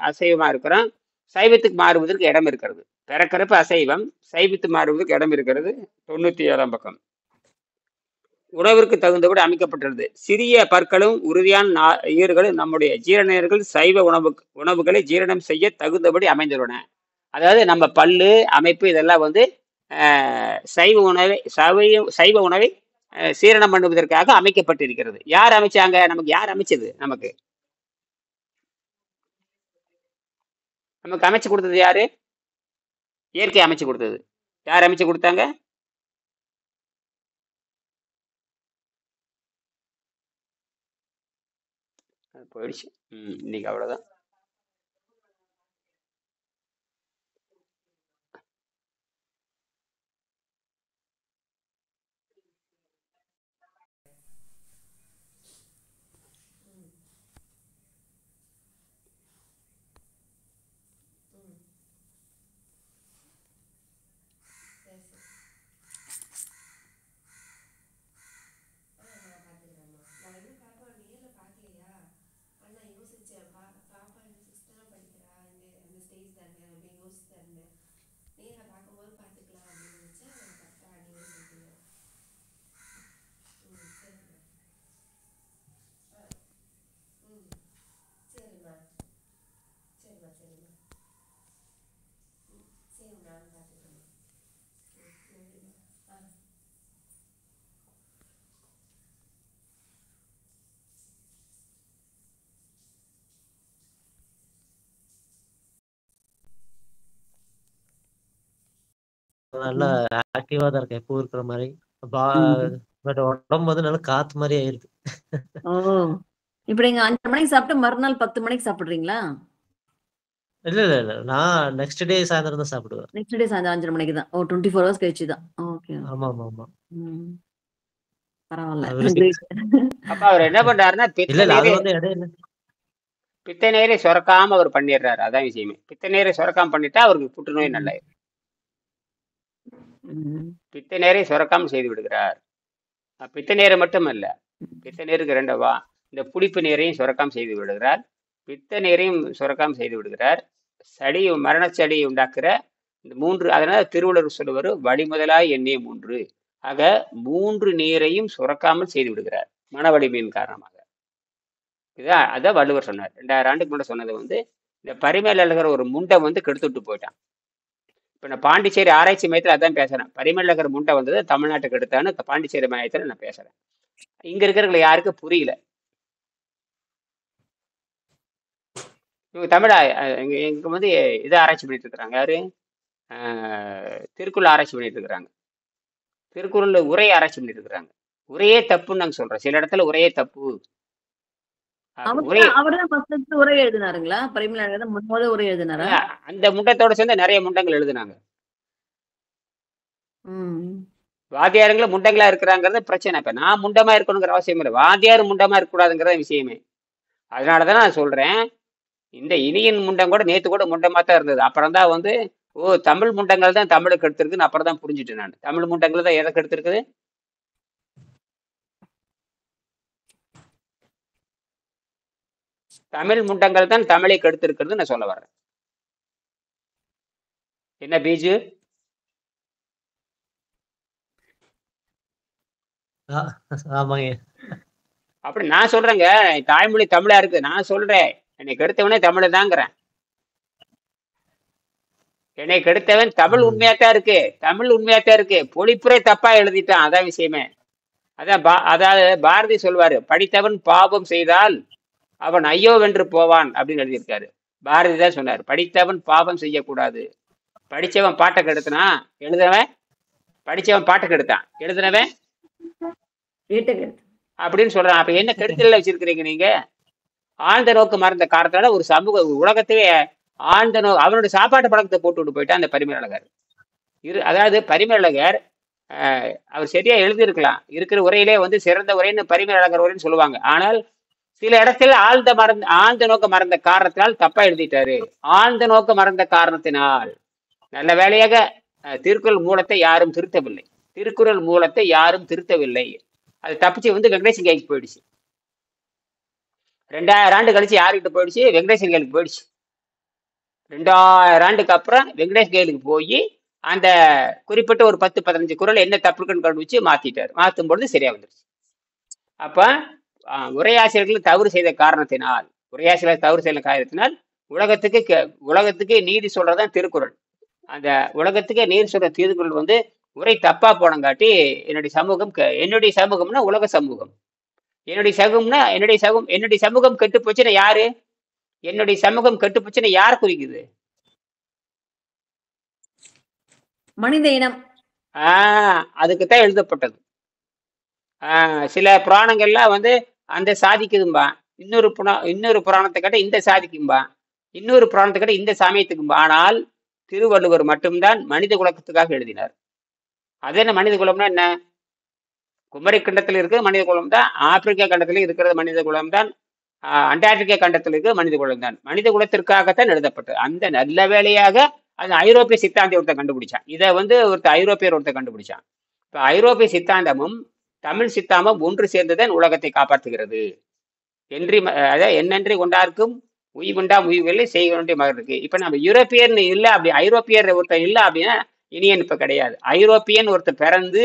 அசைவமா இருக்கிறோம். சைவத்துக்கு மாறுவதற்கு இடம் இருக்கிறது. பிறக்கிறப்ப அசைவம், சைவத்துக்கு மாறுவதற்கு இடம் இருக்கிறது. 97ஆம் பக்கம். உணவிற்கு தகுந்தபடி அமைக்கப்பட்டுள்ளது. சிறிய பற்களும் உறுதியான ஈறுகளும் நம்முடைய ஜீரணர்கள் சைவ உணவுகளை ஜீரணம் செய்ய தகுந்தபடி அமைந்துள்ளன. அதாவது நம்ம பல்லு அமைப்பு இதெல்லாம் வந்து சைவ உணவை சீரணம் பண்ணுவதற்காக அமைக்கப்பட்டிருக்கிறது. யார் அமைச்சாங்க? நமக்கு யார் அமைச்சது? நமக்கு அமைச்சு கொடுத்தது யாரு? இயற்கை அமைச்சு கொடுத்தது. யார் அமைச்சு கொடுத்தாங்க? போயிடுச்சு. இன்னைக்கு அவ்வளவுதான்.
நல்லா ஆக்டிவா தான் இருக்கேன். எப்போ இருக்கிற மாதிரி. பட் உடம்பு வந்து நல்லா காத்து மாதிரி ஆயிருது.
இப்ப நீங்க 5 மணிக்கு சாப்பிட்டு மறுநாள் 10 மணிக்கு சாப்பிடுறீங்களா?
இல்ல நான் நெக்ஸ்ட் டே சாயந்தரம் தான் சாப்பிடுவேன்.
நெக்ஸ்ட் டே சாயந்தரம் 5 மணிக்கு தான். 24 ஹவர்ஸ் கழிச்சு தான். ஓகே.
ஆமா.
பரவாயில்ல.
அப்ப அவர் என்ன பண்றாருன்னா பித்த நீரை சுரக்காம அவர் பண்ணிடுறாரு. அதான் விஷயமே. பித்த நீரை சுரக்காம பண்ணிட்டா அவருக்கு புற்றுநோய் நல்லா. பித்த நீரை சுரக்காம செய்து விடுகிறார். பித்த நீரை மட்டும் அல்ல, பித்த நீருக்கு 2 இந்த புளிப்பு நீரையும் சுரக்காம செய்து விடுகிறார். பித்த நீரையும் சுரக்காம செய்து விடுகிறார். மரணச்சடி உண்டாக்குற இந்த 3. அதனால திருவள்ளுவர் சொல்லுவார் வழிமுதலாய் எண்ணெய் 3. ஆக 3 நீரையும் சுரக்காமல் செய்து விடுகிறார் மன வலிமையின் காரணமாக. அதான் வள்ளுவர் சொன்னார். 2000 ஆண்டுக்கு முன்னாடி சொன்னது வந்து இந்த பரிமையில் அழுகிற ஒரு முண்டை வந்து கெடுத்துட்டு போயிட்டான். இப்போ நான் பாண்டிச்சேரி ஆராய்ச்சி மையத்தில் அதான் பேசுறேன். பரிமளகர் முண்டை வந்தது தமிழ்நாட்டுக்கு எடுத்தான்னு பாண்டிச்சேரி மையத்தில் நான் பேசுறேன். இங்க இருக்கிறவங்களை யாருக்கும் புரியல. இவங்க தமிழ இங்க வந்து இதை ஆராய்ச்சி பண்ணிட்டு இருக்கிறாங்க. யாரு திருக்குறள் ஆராய்ச்சி பண்ணிட்டு இருக்கிறாங்க. திருக்குறள் உரை ஆராய்ச்சி பண்ணிட்டு இருக்கிறாங்க. உரையே தப்புன்னு நாங்க சொல்றோம். சில இடத்துல உரையே தப்பு. உரை
அவர்தான் ஃபர்ஸ்ட் உரை எழுதினாருங்களா? பரிமளகர் முன்னோட உரை எழுதினாரா?
அந்த முண்டத்தோட சேர்ந்து நிறைய முண்டங்கள் எழுதினாங்க. வாத்தியாருங்களும் முண்டங்களா இருக்கிறாங்கிறது பிரச்சனை. இப்ப நான் முண்டமா இருக்கணுங்கிற அவசியம் இல்லை. வாத்தியார் முண்டமா இருக்கக்கூடாதுங்கிறத விஷயமே. அதனாலதான் நான் சொல்றேன், இந்த இனியன் முண்டம் கூட நேத்து கூட முண்டமா தான் இருந்தது. அப்புறம் தான் வந்து தமிழ் முண்டங்கள் தான் தமிழுக்கு எடுத்திருக்குன்னு அப்புறம் தான் புரிஞ்சுட்டேன் நான். தமிழ் முண்டங்கள் தான் எதற்கு எடுத்திருக்குது? தமிழ் முண்டங்கள் தான் தமிழை கெடுத்திருக்கிறது நான் சொல்ல வர்றேன். என்ன பீஜு? அப்படி நான் சொல்றேங்க, தாய்மொழி தமிழா இருக்கு. நான் சொல்றேன், என்னை கெடுத்தவனே தமிழ் தாங்கிறேன். என்னை கெடுத்தவன் தமிழ் உண்மையாத்தான் இருக்கு. தமிழ் உண்மையாத்தான் இருக்கு. பொழிப்புரை தப்பா எழுதிட்டான். அதான் விஷயமே. அதான் அதாவது பாரதி சொல்வாரு, படித்தவன் பாவம் செய்தால் அவன் ஐயோ வென்று போவான் அப்படின்னு எழுதியிருக்காரு. பாரதி தான் சொன்னார், படித்தவன் பாவம் செய்யக்கூடாது. படிச்சவன் பாட்டை கெடுத்தனா எழுதுனவன், படிச்சவன் பாட்டை கெடுத்தான், எழுதுனவன் அப்படின்னு சொல்றான். அப்ப என்ன கெடுத்தல வச்சிருக்கிறீங்க நீங்க? ஆழ்ந்த நோக்கு மறந்த காரணத்தால ஒரு சமூக உலகத்தையே ஆழ்ந்த அவனுடைய சாப்பாட்டு பழக்கத்தை போட்டு விட்டு போயிட்டான் அந்த பரிமளகர். அதாவது பரிமளகர் அவர் சரியா எழுதியிருக்கலாம். இருக்கிற உரையிலே வந்து சிறந்த உரைன்னு பரிமளகர் உரைன்னு சொல்லுவாங்க. ஆனால் சில இடத்துல ஆழ்ந்த நோக்க மறந்த காரணத்தினால் தப்பா எழுதிட்டாரு. ஆழ்ந்த நோக்க மறந்த காரணத்தினால். நல்ல வேளையாக திருக்குறள் மூலத்தை யாரும் திருத்தவில்லை. திருக்குறள் மூலத்தை யாரும் திருத்தவில்லை. அது தப்பிச்சு வந்து வெங்கடேசன் கைக்கு போயிடுச்சு. 2000 ஆண்டு கழிச்சு யாருக்கிட்ட போயிடுச்சு? வெங்கடேசன் கைலுக்கு போயிடுச்சு. 2000 ஆண்டுக்கு அப்புறம் வெங்கடேஷ் கைலுக்கு போய் அந்த குறிப்பிட்ட ஒரு 10-15 குறள் என்ன தப்புக்குன்னு கண்டுபிடிச்சு மாத்திட்டாரு. மாற்றும் பொழுது சரியா வந்துருச்சு. அப்ப உரையாசிரியர்கள் தவறு செய்த காரணத்தினால், உலகத்துக்கு நீதி சொல்றதான் திருக்குறள். அந்த உலகத்துக்கே நீதி சொல்ற திருக்குறள் வந்து உரை தப்பா போனங்காட்டி என்னுடைய சமூகம்னா உலக சமூகம், என்னுடைய சமூகம் கெட்டு போச்சுன்னா யாரு? என்னுடைய சமூகம் கெட்டு போச்சுன்னா யார் குறிக்குது?
மனித இனம்.
அதுக்குத்தான் எழுதப்பட்டது. சில புராணங்கள்லாம் வந்து அந்த சாதிக்குதும்பா, இன்னொரு புராணத்தை கட்ட இந்த சாதிக்கும்பா, இன்னொரு புராணத்தை கட்ட இந்த சாமியத்துக்கும்பா. ஆனால் திருவள்ளுவர் மட்டும்தான் மனித குலத்துக்காக எழுதினார். அது என்ன மனித குலம்னா என்ன? குமரி கண்டத்தில் இருக்கிறது மனித குலம் தான், ஆப்பிரிக்கா கண்டத்தில் இருக்கிறது மனித குலம் தான், அண்டார்டிகா கண்டத்தில் இருக்கிறது மனித குலம் தான். மனித குலத்திற்காகத்தான் எழுதப்பட்டது. அந்த நல்ல வேளையாக அது ஐரோப்பிய சித்தாந்தி ஒருத்தர் கண்டுபிடிச்சான். இதை வந்து ஐரோப்பியர் ஒருத்தர் கண்டுபிடிச்சான். இப்ப ஐரோப்பிய சித்தாந்தமும் தமிழ் சித்தாந்தமும் ஒன்று சேர்ந்துதான் உலகத்தை காப்பாற்றுகிறது. என்னன்றி கொண்டாருக்கும் உய்வுண்டா உய்வுகளை செய்ய வேண்டிய மகன் இருக்கு. இப்ப நம்ம யூரோப்பியன் இல்லை, அப்படி ஐரோப்பியர் ஒருத்தர் இல்லை அப்படின்னா இனியன் இப்ப கிடையாது. ஐரோப்பியன் ஒருத்தர் பிறந்து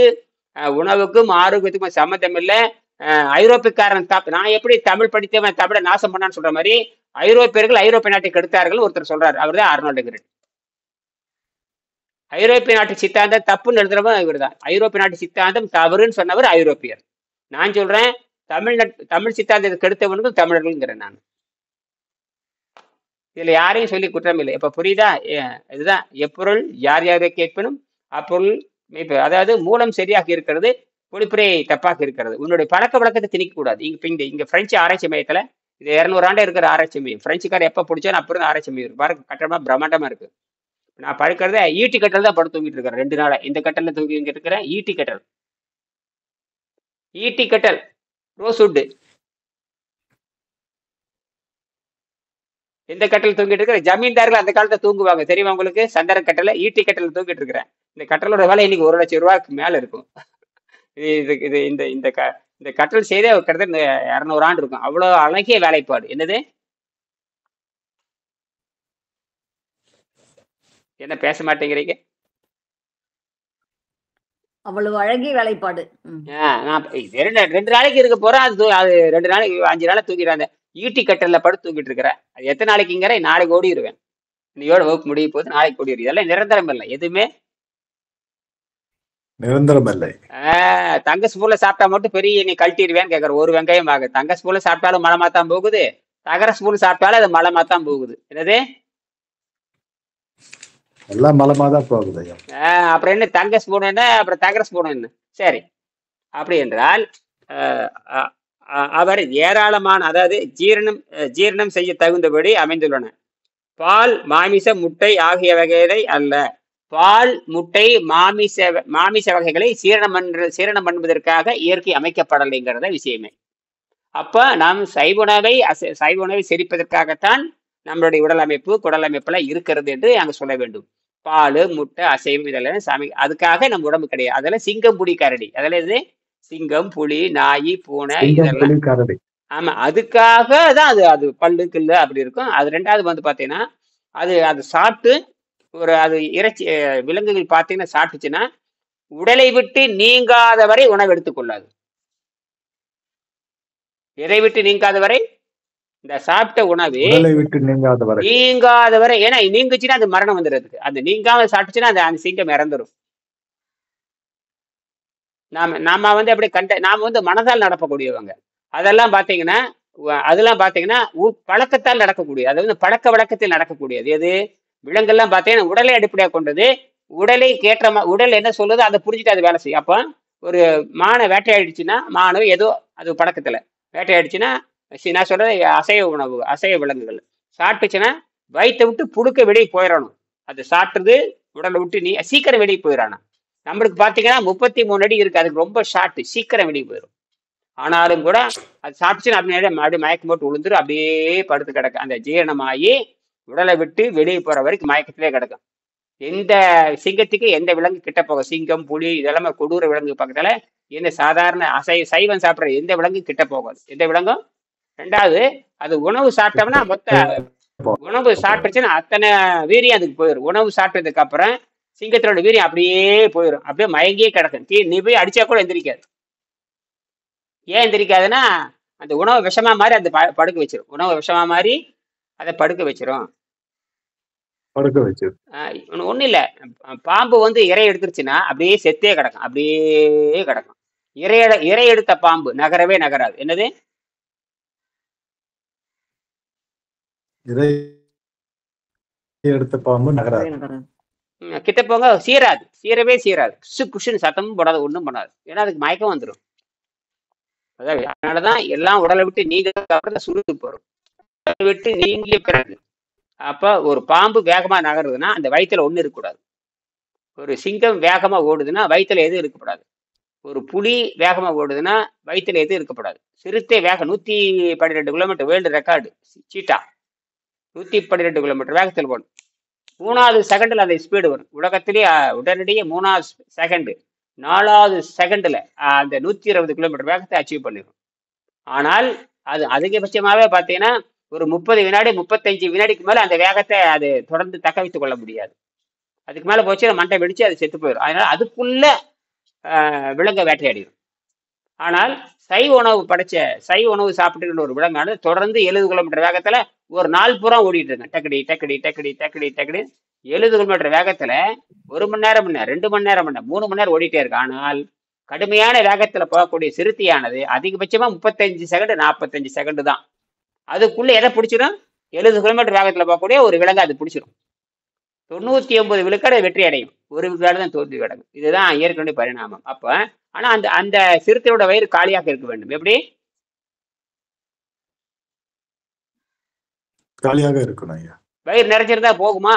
உணவுக்கும் ஆரோக்கியத்துக்கும் சம்மந்தம் இல்லை. ஐரோப்பியக்காரன் நான் எப்படி தமிழ் படித்தவன் தமிழை நாசம் பண்ணான்னு சொல்ற மாதிரி ஐரோப்பியர்கள் ஐரோப்பிய நாட்டை கெடுத்தார்கள் ஒருத்தர் சொல்றாரு. அவர் தான் அர்னால்டு கிரீட். ஐரோப்பிய நாட்டு சித்தாந்தம் தப்புன்னு எழுதுறவன் இவர் தான். ஐரோப்பிய நாட்டு சித்தாந்தம் தவறுன்னு சொன்னவர் ஐரோப்பியர். நான் சொல்றேன் தமிழ் சித்தாந்தத்தை கெடுத்தவனுக்கும் தமிழர்கள்ங்கிறேன் நான். இதுல யாரையும் சொல்லி குற்றம் இல்லை. இப்ப புரியுதா? இதுதான் எப்பொருள் யார் யாரை கேட்பனும் அப்பொருள். அதாவது மூலம் சரியாக இருக்கிறது, பொழிப்புரை தப்பாக இருக்கிறது. உன்னுடைய பழக்க வழக்கத்தை திணிக்க கூடாது. இங்க பிரெஞ்சு ஆராய்ச்சி மையத்துல இது 200 ஆண்டு இருக்கிற ஆராய்ச்சி மையம். பிரெஞ்சுக்கார எப்ப பிடிச்சாலும் அப்புறம் ஆராய்ச்சி மையம் இருக்கு பாருங்க. கட்டணமா பிரம்மாண்டமா இருக்கு. நான் படுக்கிறத ஈட்டி கட்டல் தான் படுத்து தூங்கிட்டு இருக்கிறேன் 2 நாளா. இந்த கட்டல்ல தூங்கிட்டு இருக்கிறேன். ஈட்டி கட்டல் ரோஸ்வுட். எந்த கட்டல் தூங்கிட்டு இருக்கிற? ஜமீன்தார்கள் அந்த காலத்தை தூங்குவாங்க தெரியுமா உங்களுக்கு? சந்தர கட்டல ஈட்டி கட்டல தூங்கிட்டு இருக்கிறேன். இந்த கட்டலோட விலை இன்னைக்கு 1 லட்சம் ரூபாய்க்கு மேல இருக்கும். இது இந்த கட்டல் செய்தே கிட்டத்தட்ட 200 ஆண்டு இருக்கும். அவ்வளவு அழகிய வேலைப்பாடு. என்னது? என்ன பேச மாட்டேங்கிறீங்க?
அவ்வளவு அழகிய வேலைப்பாடு.
நான் 2 நாளைக்கு இருக்க போறேன். அது 2 நாளைக்கு 5 நாளை தூங்கிடுறேன். ஈட்டி கட்டல்ல படுத்து தூங்கிட்டு இருக்கிறேன். அது எத்தனை நாளைக்குங்கிற? நாளைக்கு ஓடிடுவேன். இன்னையோட வகுப்பு முடிய போகுது, நாளைக்கு கூடியிரு. இதெல்லாம் நிரந்தரம் இல்லை, எதுவுமே
நிரந்தரம் இல்லை.
தங்க ஸ்பூன்ல சாப்பிட்டா மட்டும் பெரிய நீ கழட்டிடுவேன்னு கேட்கற. ஒரு வெங்காயம் ஆகுது. தங்க ஸ்பூன்ல சாப்பிட்டாலும் மலமாத்தான் போகுது, தகர ஸ்பூன் சாப்பிட்டாலும் அது மலமாத்தான் போகுது. என்னது
எல்லாம் மலமா தான் போகுது ஐயா.
அப்புறம் என்ன தங்க ஸ்பூன் என்ன, அப்புறம் தகர ஸ்பூன் என்ன? சரி, அப்படி என்றால் அவர் ஏராளமான, அதாவது ஜீரணம் செய்ய தகுந்தபடி அமைந்துள்ளன. பால், மாமிசம், முட்டை ஆகிய வகைகளை அல்ல. பால், முட்டை, மாமிச வகைகளை சீரணம் பண்ணுவதற்காக இயற்கை அமைக்கப்படலைங்கிறத விஷயமே. அப்ப நாம் சைவ உணவை செரிப்பதற்காகத்தான் நம்மளுடைய உடல் அமைப்பு, குடல் அமைப்பெல்லாம் இருக்கிறது என்று அங்க சொல்ல வேண்டும். பால், முட்டை, அசைவம் இதெல்லாம் அதுக்காக நம்ம உடம்பு கிடையாது. அதெல்லாம் சிங்கம், புலி, கரடி, அதெல்லாம் இது சிங்கம், புலி, நாய், பூனை இதெல்லாம். ஆமா, அதுக்காக தான் அது பல்லு கில்லு அப்படி இருக்கும். அது ரெண்டாவது வந்து பாத்தீங்கன்னா அது சாப்பிட்டு அது இறைச்சி விலங்குகள் பார்த்தீங்கன்னா சாப்பிட்டுச்சுன்னா உடலை விட்டு நீங்காத வரை உணவு எடுத்துக்கொள்ளாது. எதை விட்டு நீங்காத வரை? இந்த சாப்பிட்ட உணவு
விட்டு
நீங்காத வரை. ஏன்னா நீங்குச்சுன்னா அது மரணம் வந்துடுறதுக்கு. அந்த நீங்காம சாப்பிட்டுச்சுன்னா அந்த சிங்கம் இறந்துடும். நாம வந்து அப்படி நாம வந்து மனதால் நடப்பக்கூடியவங்க. அதெல்லாம் பாத்தீங்கன்னா பழக்கத்தால் நடக்கக்கூடிய, அதாவது பழக்க வழக்கத்தில் நடக்கக்கூடியது. எது? விலங்கெல்லாம் பார்த்தீங்கன்னா உடலை அடிப்படையாக கொண்டது. உடலை உடல் என்ன சொல்லுது அதை புரிஞ்சுட்டு அது வேலை செய்யும். அப்போ ஒரு மானை வேட்டையாடிச்சுன்னா, மானோ ஏதோ அது பழக்கத்துல வேட்டையாடிச்சுன்னா, நான் சொல்றது அசைவ விலங்குகள் சாப்பிட்டுச்சுன்னா வயிற்றை விட்டு புழுக்க வெளியே போயிடணும். அது சாப்பிட்றது உடலை விட்டு சீக்கிரம் வெளியே போயிடணும். நம்மளுக்கு பார்த்தீங்கன்னா 33 அடி இருக்கு, அதுக்கு ரொம்ப ஷார்ட், சீக்கிரம் வெளியே போயிடும். ஆனாலும் கூட அது சாப்பிட்டுச்சுன்னா அப்படியே மயக்கம் போட்டு விழுந்துரும், அப்படியே படுத்து கிடக்கும். அந்த ஜீரணமாகி உடலை விட்டு வெளியே போற வரைக்கும் மயக்கத்திலே கிடக்கும். எந்த சிங்கத்துக்கு எந்த விலங்கு கிட்ட போக, சிங்கம், புலி இதெல்லாமே கொடூர விலங்கு பக்கத்துல, எந்த சாதாரண சைவம் சாப்பிட்ற எந்த விலங்கு கிட்ட போகாது. எந்த விலங்கும். ரெண்டாவது, அது உணவு சாப்பிட்டோம்னா மொத்த உணவு சாப்பிட்டுச்சுன்னா அத்தனை வீரியம் அதுக்கு போயிடும். உணவு சாப்பிட்டதுக்கு அப்புறம் சிங்கத்தோட வீரியம் அப்படியே போயிடும், அப்படியே மயங்கியே கிடக்கும். நீ போய் அடிச்சா கூட எந்திரிக்காது. ஏன் எந்திரிக்காதுன்னா அந்த உணவு விஷமா மாதிரி அந்த படுக்க வச்சிடும். உணவு விஷமா மாதிரி அதை படுக்க வச்சிரும். ஒன்றும் இல்லை, பாம்பு வந்து இறை எடுத்துருச்சுன்னா அப்படியே செத்தே கிடக்கும், அப்படியே கிடக்கும். இறை எடுத்த பாம்பு நகரவே நகராது. என்னது?
எடுத்த பாம்பு நகராது.
கிட்ட போங்க, சீரவே சீராது. குஷுன்னு சத்தமும் போடாது, ஒன்றும் பண்ணாது. ஏன்னா அதுக்கு மயக்கம் வந்துடும். அதாவது அதனாலதான் எல்லாம் உடலை விட்டு நீங்க சுருட்டு போறோம். உடலை விட்டு நீங்கிய பிறகு அப்ப ஒரு பாம்பு வேகமா நகருதுன்னா அந்த வயிற்றுல ஒண்ணு இருக்கக்கூடாது. ஒரு சிங்கம் வேகமா ஓடுதுன்னா வயிற்றுல எதுவும் இருக்கக்கூடாது. ஒரு புலி வேகமா ஓடுதுன்னா வயிற்றுல எதுவும் இருக்கக்கூடாது. சிறுத்தை வேகம் 112 கிலோமீட்டர் வேர்ல்டு ரெக்கார்டு. சீட்டா 112 கிலோமீட்டர் வேகத்தில் போடும். 3வது செகண்ட்ல அந்த ஸ்பீடு வரும். உலகத்திலேயே உடனடியே 3வது செகண்ட் 4வது செகண்ட்ல அந்த 120 கிலோமீட்டர் வேகத்தை அச்சீவ் பண்ணிடும். ஆனால் அது அதிகபட்சமாவே பார்த்தீங்கன்னா ஒரு 30 வினாடி 35 வினாடிக்கு மேல அந்த வேகத்தை அது தொடர்ந்து தக்க வைத்துக் கொள்ள முடியாது. அதுக்கு மேல போச்சு மண்டை வெடிச்சு அது செத்து போயிடும். அதனால அதுக்குள்ள விலங்கை வேட்டையாடிடும். ஆனால் சைவ உணவு சாப்பிட்டு ஒரு விலங்கானது தொடர்ந்து 70 கிலோமீட்டர் வேகத்துல ஒரு நாள் பூரா ஓடிட்டு இருங்க. டக்கடி டக்கடி டக்கடி டக்கடி டக்கடி 70 கிலோமீட்டர் வேகத்துல 1 மணி நேரம் 2 மணி நேரம் 3 மணி நேரம் ஓடிட்டே இருக்கு. ஆனால் கடுமையான வேகத்துல போகக்கூடிய சிறுத்தையானது அதிகபட்சமா 35 செகண்ட் 45 செகண்ட் தான். அதுக்குள்ள எதை பிடிச்சிடும்? 70 கிலோமீட்டர் வேகத்துல போகக்கூடிய ஒரு விலங்கு அது பிடிச்சிடும். 99 விழுக்காடு வெற்றி அடையும், ஒரு விழுக்காடு தான் தோல்வி அடையும். இதுதான் இயற்கையுடைய பரிணாமம். அப்ப ஆனா அந்த சிறுத்தையோட வயிறு காலியாக இருக்க வேண்டும். எப்படி?
காலியாக இருக்கணும் ஐயா.
வயிறு நிறைஞ்சிருந்தா போகுமா?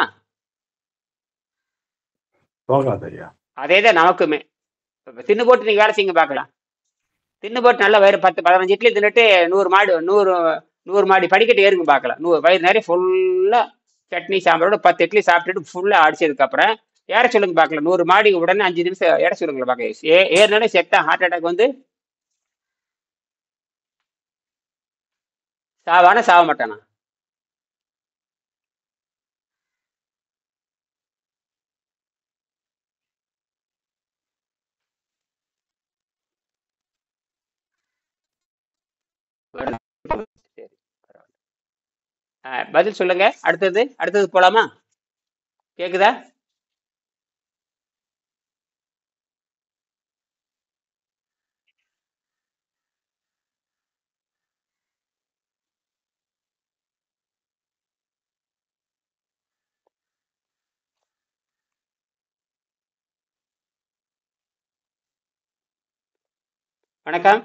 போகாது ஐயா.
அதேதான் நமக்குமே. தின்னு போட்டு நீங்க வேலை செய்யுங்க பார்க்கலாம். தின்னு போட்டு நல்லா வயிறு 10-15 இட்லி தின்னுட்டு 100 மாடி படிக்கட்டு ஏறுங்க பார்க்கலாம். வயிறு நிறைய ஃபுல்லா சட்னி சாம்பாரோட 10 இட்லி சாப்பிட்டுட்டு ஃபுல்லா அடிச்சதுக்கு அப்புறம் ஏற சொல்லுங்க பார்க்கலாம். 100 மாடி உடனே 5 நிமிஷம் ஏற சொல்லுங்களா பார்க்க. ஏறினாலே செத்தா ஹார்ட் அட்டாக் வந்து சாவானா சாவ மாட்டானா? பதில் சொல்லுங்க. அடுத்தது போலாமா? கேக்குதா? வணக்கம்.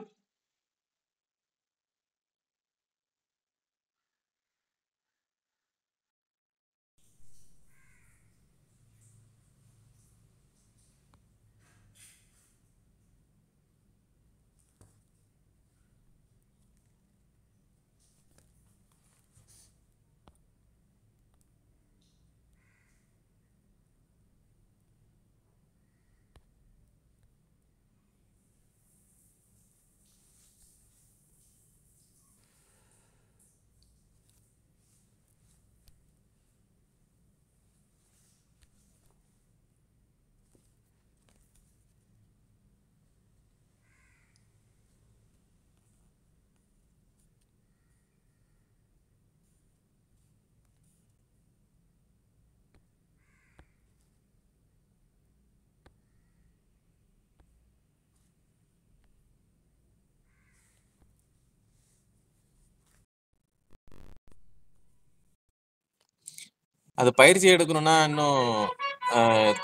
அது பயிற்சி எடுக்கணும்னா இன்னும்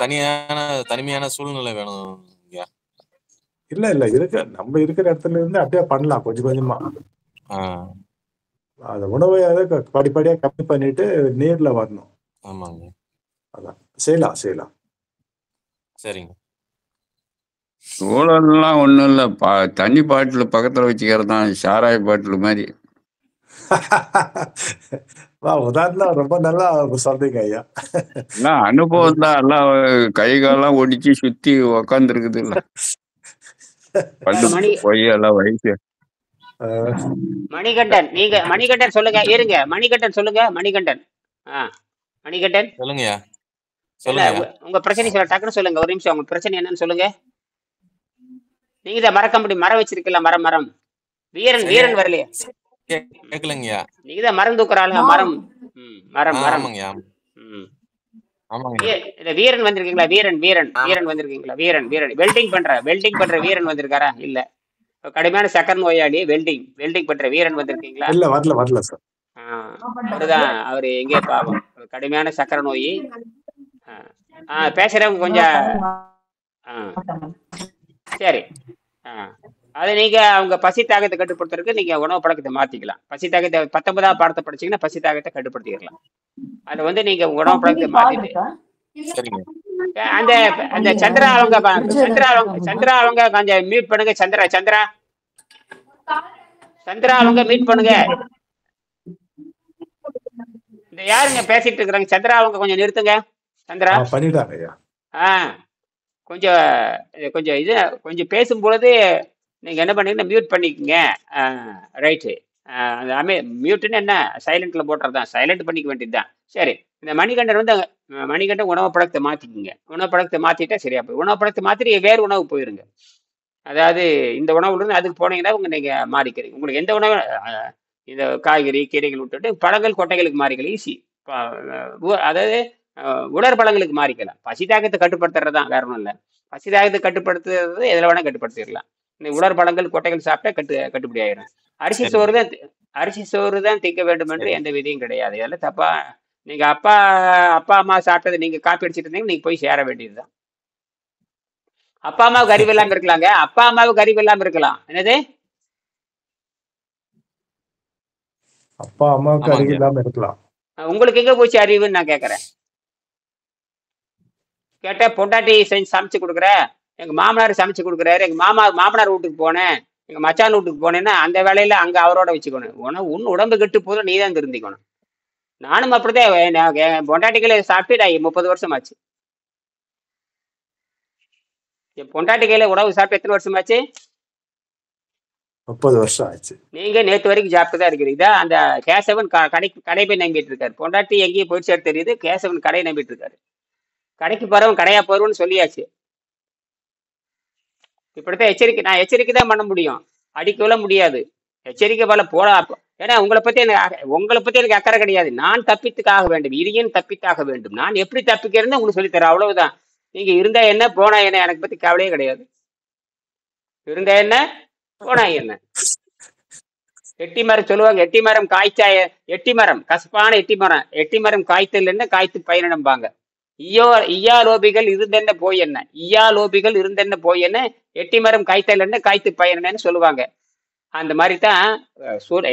தனிமையான சூழ்நிலை வேணும் ஐயா.
இல்ல இருக்கு, நம்ம இருக்கிற இடத்துல இருந்து அப்படியே பண்ணலாம் கொஞ்சம் கொஞ்சமா. அந்த உணவை படிப்படியா கம்மி பண்ணிட்டு நீர்ல வரணும்.
ஆமாங்க.
அதான் செய்யலாம்.
சரிங்க.
சூழல்லாம் ஒண்ணும் இல்ல, தண்ணி பாட்டில் பக்கத்துல வச்சுக்கிறது தான் சாராய பாட்டில் மாதிரி.
உதாரணம் ரொம்ப நல்லா சொல்றீங்க ஐயா.
அனுபவம் தான். எல்லாம் கை காலெல்லாம் ஒடிச்சு சுத்தி உக்காந்து இருக்குது இல்ல, போய் எல்லாம் வயசு.
மணிகண்டன், நீங்க மணிகண்டன் சொல்லுங்க. இருங்க, மணிகண்டன் சொல்லுங்க. மணிகண்டன்
சொல்லுங்கய்யா.
உங்க பிரச்சனை சொல்ல, டக்குன்னு சொல்லுங்க. ஒரு நிமிஷம், உங்க பிரச்சனை என்னன்னு சொல்லுங்க. நீங்க தான் மறக்க முடியும், மரம் வச்சிருக்கல, மரம் வீரன் வரலையே,
கேக்கலங்கய்யா.
நீங்க தான் மரம் தூக்குறாள். மரம். வீரன் வந்திருக்கீங்களா? வீரன் வந்திருக்கீங்களா? வீரன் வெல்டிங் பண்ற வீரன் வந்திருக்காரா? இல்ல, கடுமையான சக்கர நோயாளி. வெல்டிங் பண்ற வீரன் வந்திருக்கீங்களா?
இல்ல, வரல சார்.
அவருதான். அவரு எங்கே பாவம், கடுமையான சக்கர நோய். பேசுறவங்க கொஞ்சம் சரி. அது நீங்க அவங்க பசி தாகத்தை கட்டுப்படுத்துறதுக்கு நீங்க உணவு பழக்கத்தை மாத்திக்கலாம். பசி தாகத்தை 19ஆம் பாடத்தை படிச்சீங்கன்னா பசி தாகத்தை கட்டுப்படுத்திக்கலாம். அது நீங்க உணவு பழக்கத்தை மாத்திட்டு அந்த சந்திரா அவங்க கொஞ்சம் மியூட் பண்ணுங்க. சந்திரா அவங்க மீட் பண்ணுங்க. இந்த யாருங்க பேசிட்டு இருக்கிறாங்க? சந்திரா அவங்க கொஞ்சம் நிறுத்துங்க. சந்திரா
பண்ணிட்டாங்க.
கொஞ்சம் பேசும்பொழுது நீங்க என்ன பண்ணீங்கன்னா மியூட் பண்ணிக்கங்க. ரைட்டு. மியூட்னு என்ன, சைலண்ட்ல போட்டுறதுதான். சைலண்ட் பண்ணிக்க வேண்டியதுதான். சரி, இந்த மணிகண்டன் உணவு பழக்கத்தை மாத்திக்குங்க. உணவு பழக்கத்தை மாத்திட்டா சரியா போய். உணவு பழக்கத்தை மாத்திட்டு வேறு உணவு போயிருங்க. அதாவது இந்த உணவுல இருந்து அதுக்கு போனீங்கன்னா நீங்க மாறிக்கிறீங்க. உங்களுக்கு எந்த உணவு, இந்த காய்கறி கீரைகள் விட்டுட்டு பழங்கள் கொட்டைகளுக்கு மாறிக்கலாம். ஈஸி. அதாவது உலர்பழங்களுக்கு மாறிக்கலாம். பசி தாகத்தை கட்டுப்படுத்துறதுதான், வேற ஒன்றும் இல்லை. பசி தாகத்தை கட்டுப்படுத்துறது எதில் வேணா கட்டுப்படுத்திடலாம். இந்த உலர்பழங்கள் கொட்டைகள் சாப்பிட்டா கட்டுப்படி ஆயிடும். அரிசி சோறு தான் திங்க வேண்டும் என்று எந்த விதியும் கிடையாது. இதெல்லாம் தப்பா. நீங்க அப்பா அம்மா சாப்பிட்டதை நீங்க காப்பி அடிச்சிட்டு இருந்தீங்க, நீங்க போய் சேர வேண்டியதுதான். அப்பா அம்மாவுக்கு அறிவு இல்லாம இருக்கலாங்க. அப்பா அம்மாவுக்கு அறிவு இல்லாம இருக்கலாம். என்னது?
அப்பா அம்மாவுக்கு அறிவு இல்லாம இருக்கலாம்.
உங்களுக்கு எங்க போச்சு அறிவுன்னு நான் கேட்கறேன். கேட்டா பொண்டாட்டி சமைச்சு கொடுக்குற, எங்க மாமனார் சமைச்சு கொடுக்குறாரு, எங்க மாமனார் வீட்டுக்கு போனேன், எங்க மச்சான் வீட்டுக்கு போனேன்னா அந்த வேலையில அங்க அவரோட வச்சுக்கணும். உடம்பு கெட்டு போதும், நீ தான் திருந்திக்கணும். நானும் அப்படிதான். என் பொண்டாட்டிகளை சாப்பிட்டு 30 வருஷம் ஆச்சு. என் பொண்டாட்டி கையில உணவு சாப்பிட்டு எத்தனை வருஷம் ஆச்சு?
30 வருஷம் ஆச்சு.
நீங்க நேற்று வரைக்கும் சாப்பிட்டு தான் இருக்கிறீங்க. அந்த கேசவன் கடை போய் நம்பிட்டு இருக்காரு. பொண்டாட்டி எங்கேயும் போயிடுச்சு தெரியுது. கேசவன் கடையை நம்பிட்டு இருக்காரு. கடைக்கு போறவன் கடையா போறவன்னு சொல்லியாச்சு. இப்படித்தான் நான் எச்சரிக்கை தான் பண்ண முடியும், அடிக்கல முடியாது. எச்சரிக்கை போல ஏன்னா உங்களை பத்தி எனக்கு அக்கறை கிடையாது. நான் தப்பித்துக்காக வேண்டும், இரியன் தப்பித்தாக வேண்டும். நான் எப்படி தப்பிக்கிறேன்னு உங்களுக்கு சொல்லித்தரேன், அவ்வளவுதான். நீங்க இருந்தா என்ன போனா என்ன, எனக்கு பத்தி கவலையே கிடையாது. இருந்தா என்ன போனா என்ன. எட்டி மரம் சொல்லுவாங்க, எட்டி மரம் கசப்பான எட்டி மரம் காய்த்தல் என்ன காய்த்து பயனிடம்பாங்க. ஈயா லோபிகள் இருந்தென்ன போய் என்ன எட்டி மரம் காய்த்தல் என்ன காய்த்து பயனன்னு சொல்லுவாங்க. அந்த மாதிரி தான்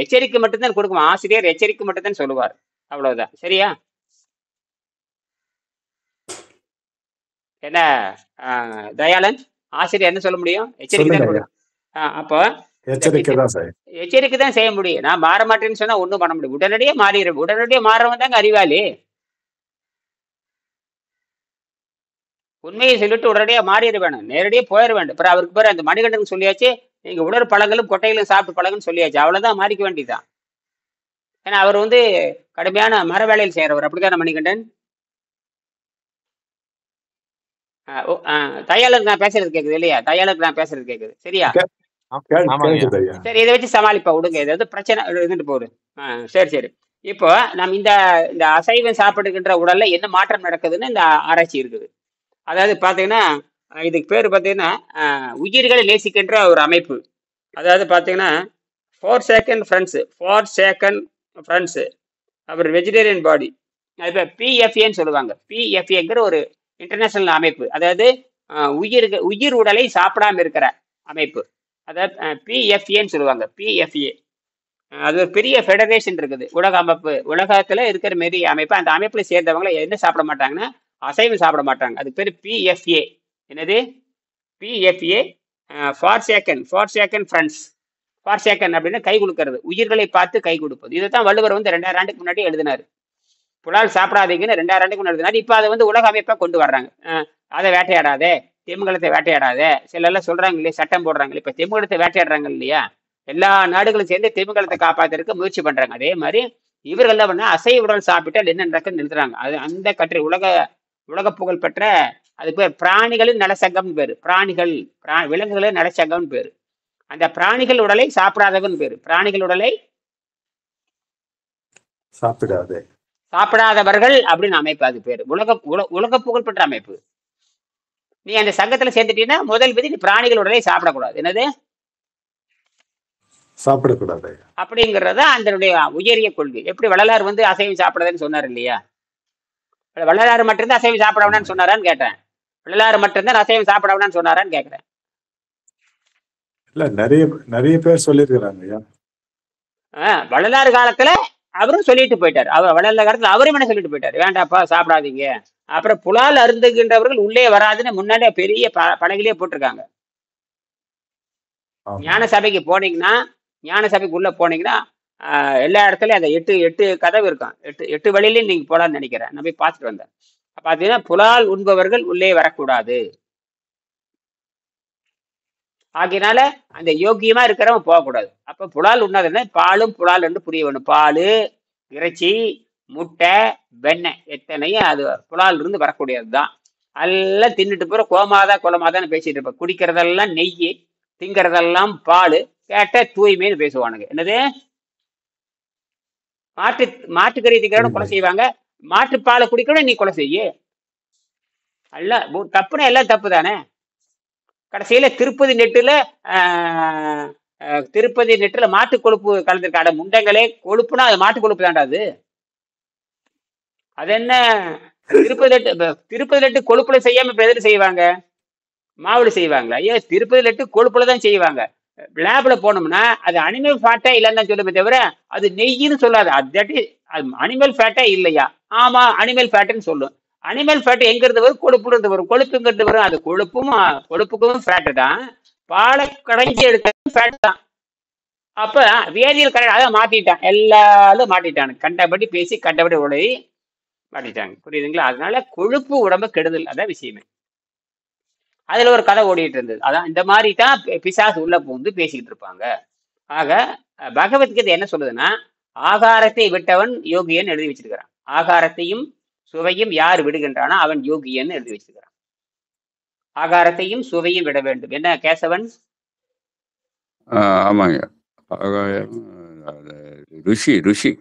எச்சரிக்கை மட்டும்தான் கொடுக்கும் ஆசிரியர், எச்சரிக்கை மட்டும்தான் சொல்லுவார், அவ்வளவுதான். சரியா? என்ன தயாளன், ஆசிரியர் என்ன சொல்ல முடியும்? எச்சரிக்கை தான் கொடுக்கும். அப்போ எச்சரிக்கை தான் செய்ய முடியும். நான் மாற மாட்டேன்னு சொன்னா ஒண்ணும் பண்ண முடியும். உடனடியே மாறிடும். உடனடியே மாறவன் தாங்க அறிவாளி. உண்மையை சொல்லிட்டு உடனடியாக மாறிட வேணும், நேரடியே போயிட வேண்டும். அப்புறம் அவருக்கு பேர் அந்த மணிகண்டன் சொல்லியாச்சு, நீங்க உடற் பழங்களும் கொட்டைகளும் சாப்பிட்டு பழகுன்னு சொல்லியாச்சு, அவ்வளவுதான், மாறிக்க வேண்டியதுதான். ஏன்னா அவர் கடுமையான மர வேலையில் செய்யறவர், அப்படிதான் மணிகண்டன். தயாளுக்கு நான் பேசுறது கேக்குது இல்லையா? தயாளுக்கு நான் பேசுறது கேக்குது, சரியா? சரி, இதை வச்சு சமாளிப்பா, விடுங்க. ஏதாவது பிரச்சனை இருந்துட்டு போகுது. சரி. இப்போ நம்ம இந்த அசைவம் சாப்பிடுகின்ற உடல்ல என்ன மாற்றம் நடக்குதுன்னு இந்த ஆராய்ச்சி இருக்குது. அதாவது பார்த்தீங்கன்னா, இதுக்கு பேர் பார்த்தீங்கன்னா உயிர்களை நேசிக்கின்ற ஒரு அமைப்பு. அதாவது பார்த்தீங்கன்னா 4 செகண்ட் ஃப்ரெண்ட்ஸு அப்புறம் வெஜிடேரியன் பாடி. இப்போ பிஎஃப்ஏன்னு சொல்லுவாங்க. பிஎஃப்ஏங்கிற ஒரு இன்டர்நேஷனல் அமைப்பு. அதாவது உயிர் உடலை சாப்பிடாம இருக்கிற அமைப்பு. அதாவது பிஎஃப்ஏன்னு சொல்லுவாங்க. பிஎஃப்ஏ அது ஒரு பெரிய ஃபெடரேஷன் இருக்குது, உலக அமைப்பு. உலகத்தில் இருக்கிற பெரிய அமைப்பு. அந்த அமைப்பில் சேர்ந்தவங்களை என்ன சாப்பிட மாட்டாங்கன்னா அசைவம் சாப்பிட மாட்டாங்க. அதுக்கு பேர் பிஎஃப்ஏ. என்னது? PFA, for second friends. For second அப்படின்னா கை கொடுக்கறது, உயிர்களை பார்த்து கை கொடுப்பது. இதை தான் வள்ளுவர் 2000 ஆண்டுக்கு முன்னாடி எழுதினார். புலால் சாப்பிடாதீங்கன்னு 2000 ஆண்டுக்கு முன்னாடி எழுதினார். இப்போ அதை உலக அமைப்பா கொண்டு வர்றாங்க. அதை வேட்டையாடாதே, திமிங்கலத்தை வேட்டையாடாதே. சில எல்லாம் சொல்றாங்க இல்லையா, சட்டம் போடுறாங்க. இப்ப திமிங்கலத்தை வேட்டையாடுறாங்க இல்லையா, எல்லா நாடுகளும் சேர்ந்து திமிங்கலத்தை காப்பாற்றுறதுக்கு முயற்சி பண்றாங்க. அதே மாதிரி இவர்கள் தான் அசைவ உடல் சாப்பிட்டால் என்ன நடக்குன்னு எழுதுறாங்க. அது அந்த கட்டுரை உலக புகழ் பெற்ற, அது பேர் பிராணிகளின் நலச்சங்கம்னு பேரு. விலங்குகளின் நலச்சங்கம்னு பேரு. அந்த பிராணிகள் உடலை சாப்பிடாதவன் பேரு. பிராணிகள் உடலை சாப்பிடாதவர்கள் அப்படின்னு அமைப்பு, அது பேரு. உலக புகழ் பெற்ற அமைப்பு. நீ அந்த சங்கத்துல சேர்ந்துட்டீங்கன்னா முதல் விதி, நீ பிராணிகள் உடலை சாப்பிடக்கூடாது. என்னது?
சாப்பிடக்கூடாது
அப்படிங்கிறத அதனுடைய உயரிய கொள்கை. எப்படி வள்ளலார் அசைவம் சாப்பிடாதுன்னு சொன்னார் இல்லையா? வள்ளலாறு மட்டும்தான் அசைவம் சாப்பிட வேணான்னு சொன்னாரான்னு கேட்டேன். வள்ளலாறு மட்டும்தான் அசைவம் சாப்பிட வேணான்னு சொன்னாரான்னு கேட்கிறேன்.
இல்ல, நிறைய பேர் சொல்லியிருக்கிறாங்க.
வள்ளலாறு காலத்துல அவரும் சொல்லிட்டு போயிட்டார். வள்ளலார் காலத்துல அவரும் என்ன சொல்லிட்டு போயிட்டார், வேண்டாப்பா சாப்பிடாதீங்க. அப்புறம் புலால் அருந்துகின்றவர்கள் உள்ளே வராதுன்னு முன்னாடியே பெரிய பலகையிலே போட்டிருக்காங்க. ஞான சபைக்கு உள்ள போனீங்கன்னா எல்லா இடத்துலயும் அந்த 8 கதவு இருக்கும். 8 வழியிலையும் நீங்க போலான்னு நினைக்கிறேன். நான் போய் பார்த்துட்டு வந்தேன். பாத்தீங்கன்னா புலால் உண்பவர்கள் உள்ளே வரக்கூடாது. ஆகினால அந்த யோக்கியமா இருக்கிறவன் போகக்கூடாது. அப்ப புலால் உண்ணாதுன்னா பாலும் புலால் என்று புரிய வேணும். பால், இறைச்சி, முட்டை, வெண்ணெய் எத்தனையும் அது புலால் இருந்து வரக்கூடியதுதான். எல்லாம் தின்னுட்டு போற குலமாதான்னு பேசிட்டு இருப்பேன். குடிக்கிறதெல்லாம் நெய், திங்கிறதெல்லாம் பால், கேட்ட தூய்மைன்னு பேசுவானுங்க. என்னது? மாட்டுக்கறி திங்கிறவன கொலை செய்வாங்க, மாட்டுப்பாலை குடிக்கணும் நீ கொலை செய்ய. தப்புனா எல்லாம் தப்பு தானே. கடைசியில திருப்பதி நெட்டுல மாட்டு கொழுப்பு கலந்துருக்காட முண்டங்களே. கொழுப்புனா அது மாட்டு கொழுப்பு தான்டா. அது என்ன திருப்பதி லட்டு கொழுப்புல செய்யாம இப்ப எதிர செய்வாங்க? மாவுல செய்வாங்களா? ஐயோ, திருப்பதி லட்டு கொழுப்புல தான் செய்வாங்க. லேப்ல போனோம்னா அது அனிமல் ஃபேட்டா இல்லைன்னு தான் சொல்லுமே தவிர அது நெய்ன்னு சொல்லாது. அது அனிமல் ஃபேட்டா இல்லையா? ஆமா, அனிமல் ஃபேட்டுன்னு சொல்லும். அனிமல் ஃபேட் எங்க இருந்து வரும்? கொழுப்புல இருந்து வரும். கொழுப்புங்கிறது வரும். அது கொழுப்புக்கும் ஃபேட்டு தான். பாலை கடைஞ்சி எடுத்த ஃபேட் தான். அப்ப வேதியியல் கரெக்ட் அதான் மாத்திட்டான். எல்லாரும் மாட்டிட்டாங்க. கண்டபடி பேசி கண்டபடி உடனே மாட்டிட்டாங்க. புரியுதுங்களா? அதனால கொழுப்பு உடம்பு கெடுதல், அதான் விஷயமே. அதுல ஒரு கதை ஓடிட்டு இருந்தது. அதான் இந்த மாதிரி தான் பிசாசு உள்ள பூந்து பேசிக்கிட்டு இருப்பாங்க. ஆக பகவத்கீதை என்ன சொல்லுதுன்னா, ஆகாரத்தை விட்டவன் யோகியன் எழுதி வச்சிருக்கிறான். ஆகாரத்தையும் சுவையும் யார் விடுகின்றானோ அவன் யோகியன்னு எழுதி வச்சிருக்கிறான். ஆகாரத்தையும் சுவையும் விட வேண்டும். என்ன கேசவன்?
ஆமாங்க. ருஷி ருஷி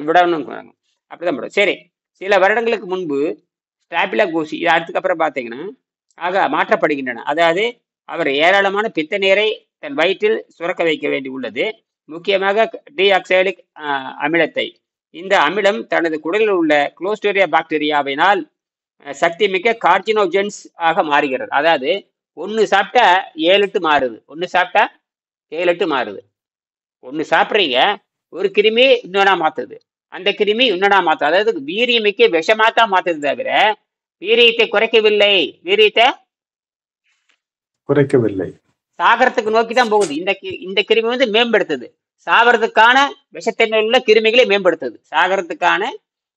விடணும். அப்படிதான் படும். சரி, சில வருடங்களுக்கு முன்பு ஸ்டாபிலோகோசி, இது அதுக்கப்புறம் பார்த்தீங்கன்னா ஆக மாற்றப்படுகின்றன. அதாவது அவர் ஏராளமான பித்த நீரை தன் வயிற்றில் சுரக்க வைக்க வேண்டி உள்ளது, முக்கியமாக டிஆக்சைலிக் அமிலத்தை. இந்த அமிலம் தனது குடலில் உள்ள குளோஸ்டோரியா பாக்டீரியாவினால் சக்தி மிக்க கார்சினோஜென்ஸ் ஆக மாறுகிறது. அதாவது 1 சாப்பிட்டா 7-8 மாறுது. 1 சாப்பிட்டா 7-8 மாறுது. 1 சாப்பிட்றீங்க, ஒரு கிருமி இன்னொன்னா மாத்துது, அந்த கிருமி இன்னொன்னா மாத்துது. அதாவது வீரியமிக்க விஷமாத்தான் மாத்துது தவிர வீரியத்தை குறைக்கவில்லை. வீரியத்தை
குறைக்கவில்லை,
சாகரத்துக்கு நோக்கி தான் போகுது. இந்த கிருமி வந்து மேம்படுத்துது. சாவறதுக்கான விஷத்தன்மை உள்ள கிருமிகளை மேம்படுத்துது. சாகரத்துக்கான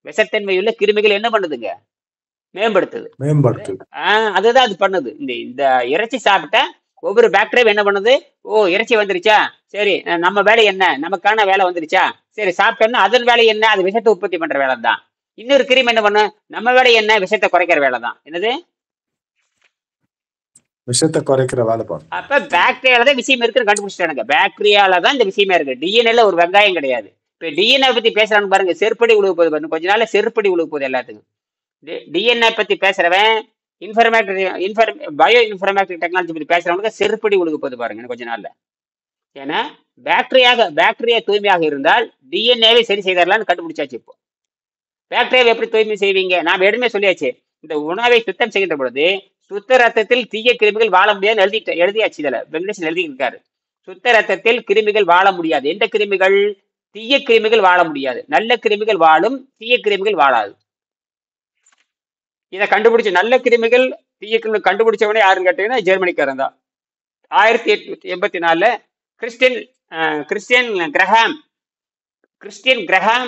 விஷத்தன்மை உள்ள கிருமிகள் என்ன பண்ணுதுங்க? மேம்படுத்துது. அதுதான் அது பண்ணுது. இந்த இறைச்சி சாப்பிட்டா ஒவ்வொரு பாக்டீரியா என்ன பண்ணுது? ஓ, இறைச்சி வந்துருச்சா, சரி நம்ம வேலை என்ன, நமக்கான வேலை வந்துருச்சா, சரி சாப்பிட்டோம்னா அதன் வேலை என்ன? அது விஷத்தை உற்பத்தி பண்ற வேலை தான். இன்னொரு கிருமி என்ன பண்ணு? நம்ம வேலை என்ன? விஷத்தை குறைக்கிற வேலை தான். என்னது?
விஷத்தை குறைக்கிற வேலை.
அப்ப பாக்டீரியால தான் விஷயம் இருக்குன்னு கண்டுபிடிச்சிட்டானுங்க. பாக்டீரியால தான் இந்த விஷயமே இருக்கு. டிஎன்ஏல ஒரு வெங்காயம் கிடையாது. இப்ப டிஎன்ஏ பத்தி பேசுறான்னு பாருங்க, செருப்படி உழுவு போகுது பாருங்க. கொஞ்ச நாள் செருப்படி உழுவு போகுது எல்லாத்துக்கும். டிஎன்ஏ பத்தி பேசுறவன் பயோ இன்ஃபர்மேட்டிக் டெக்னாலஜி பத்தி பேசுறவனுக்கு செருப்படி உழுகு போகுது பாருங்க கொஞ்ச நாள்ல. ஏன்னா பாக்டீரியா தூய்மையாக இருந்தால் டிஎன்ஏவை சரி செய்தரலான்னு கண்டுபிடிச்சாச்சு. இப்போ பாக்டீரியாவை எப்படி தூய்மை செய்வீங்க? நாம் எதுவுமே சொல்லியாச்சு. இந்த உணவை சுத்தம் செய்கின்ற பொழுது சுத்த ரத்தத்தில் தீய கிருமிகள் வாழ முடியாது எழுதியாச்சு. இதுல வெங்கடேசன் எழுதி இருக்காரு, சுத்த ரத்தத்தில் கிருமிகள் வாழ முடியாது. எந்த கிருமிகள்? தீய கிருமிகள் வாழ முடியாது. நல்ல கிருமிகள் வாழும், தீய கிருமிகள் வாழாது. இதை கண்டுபிடிச்ச நல்ல கிருமிகள் தீய கிருமிகள் கண்டுபிடிச்சவனே யாருன்னு கேட்டீங்கன்னா ஜெர்மனிக்காரன் தான். 1884 கிறிஸ்டியன் கிரஹாம்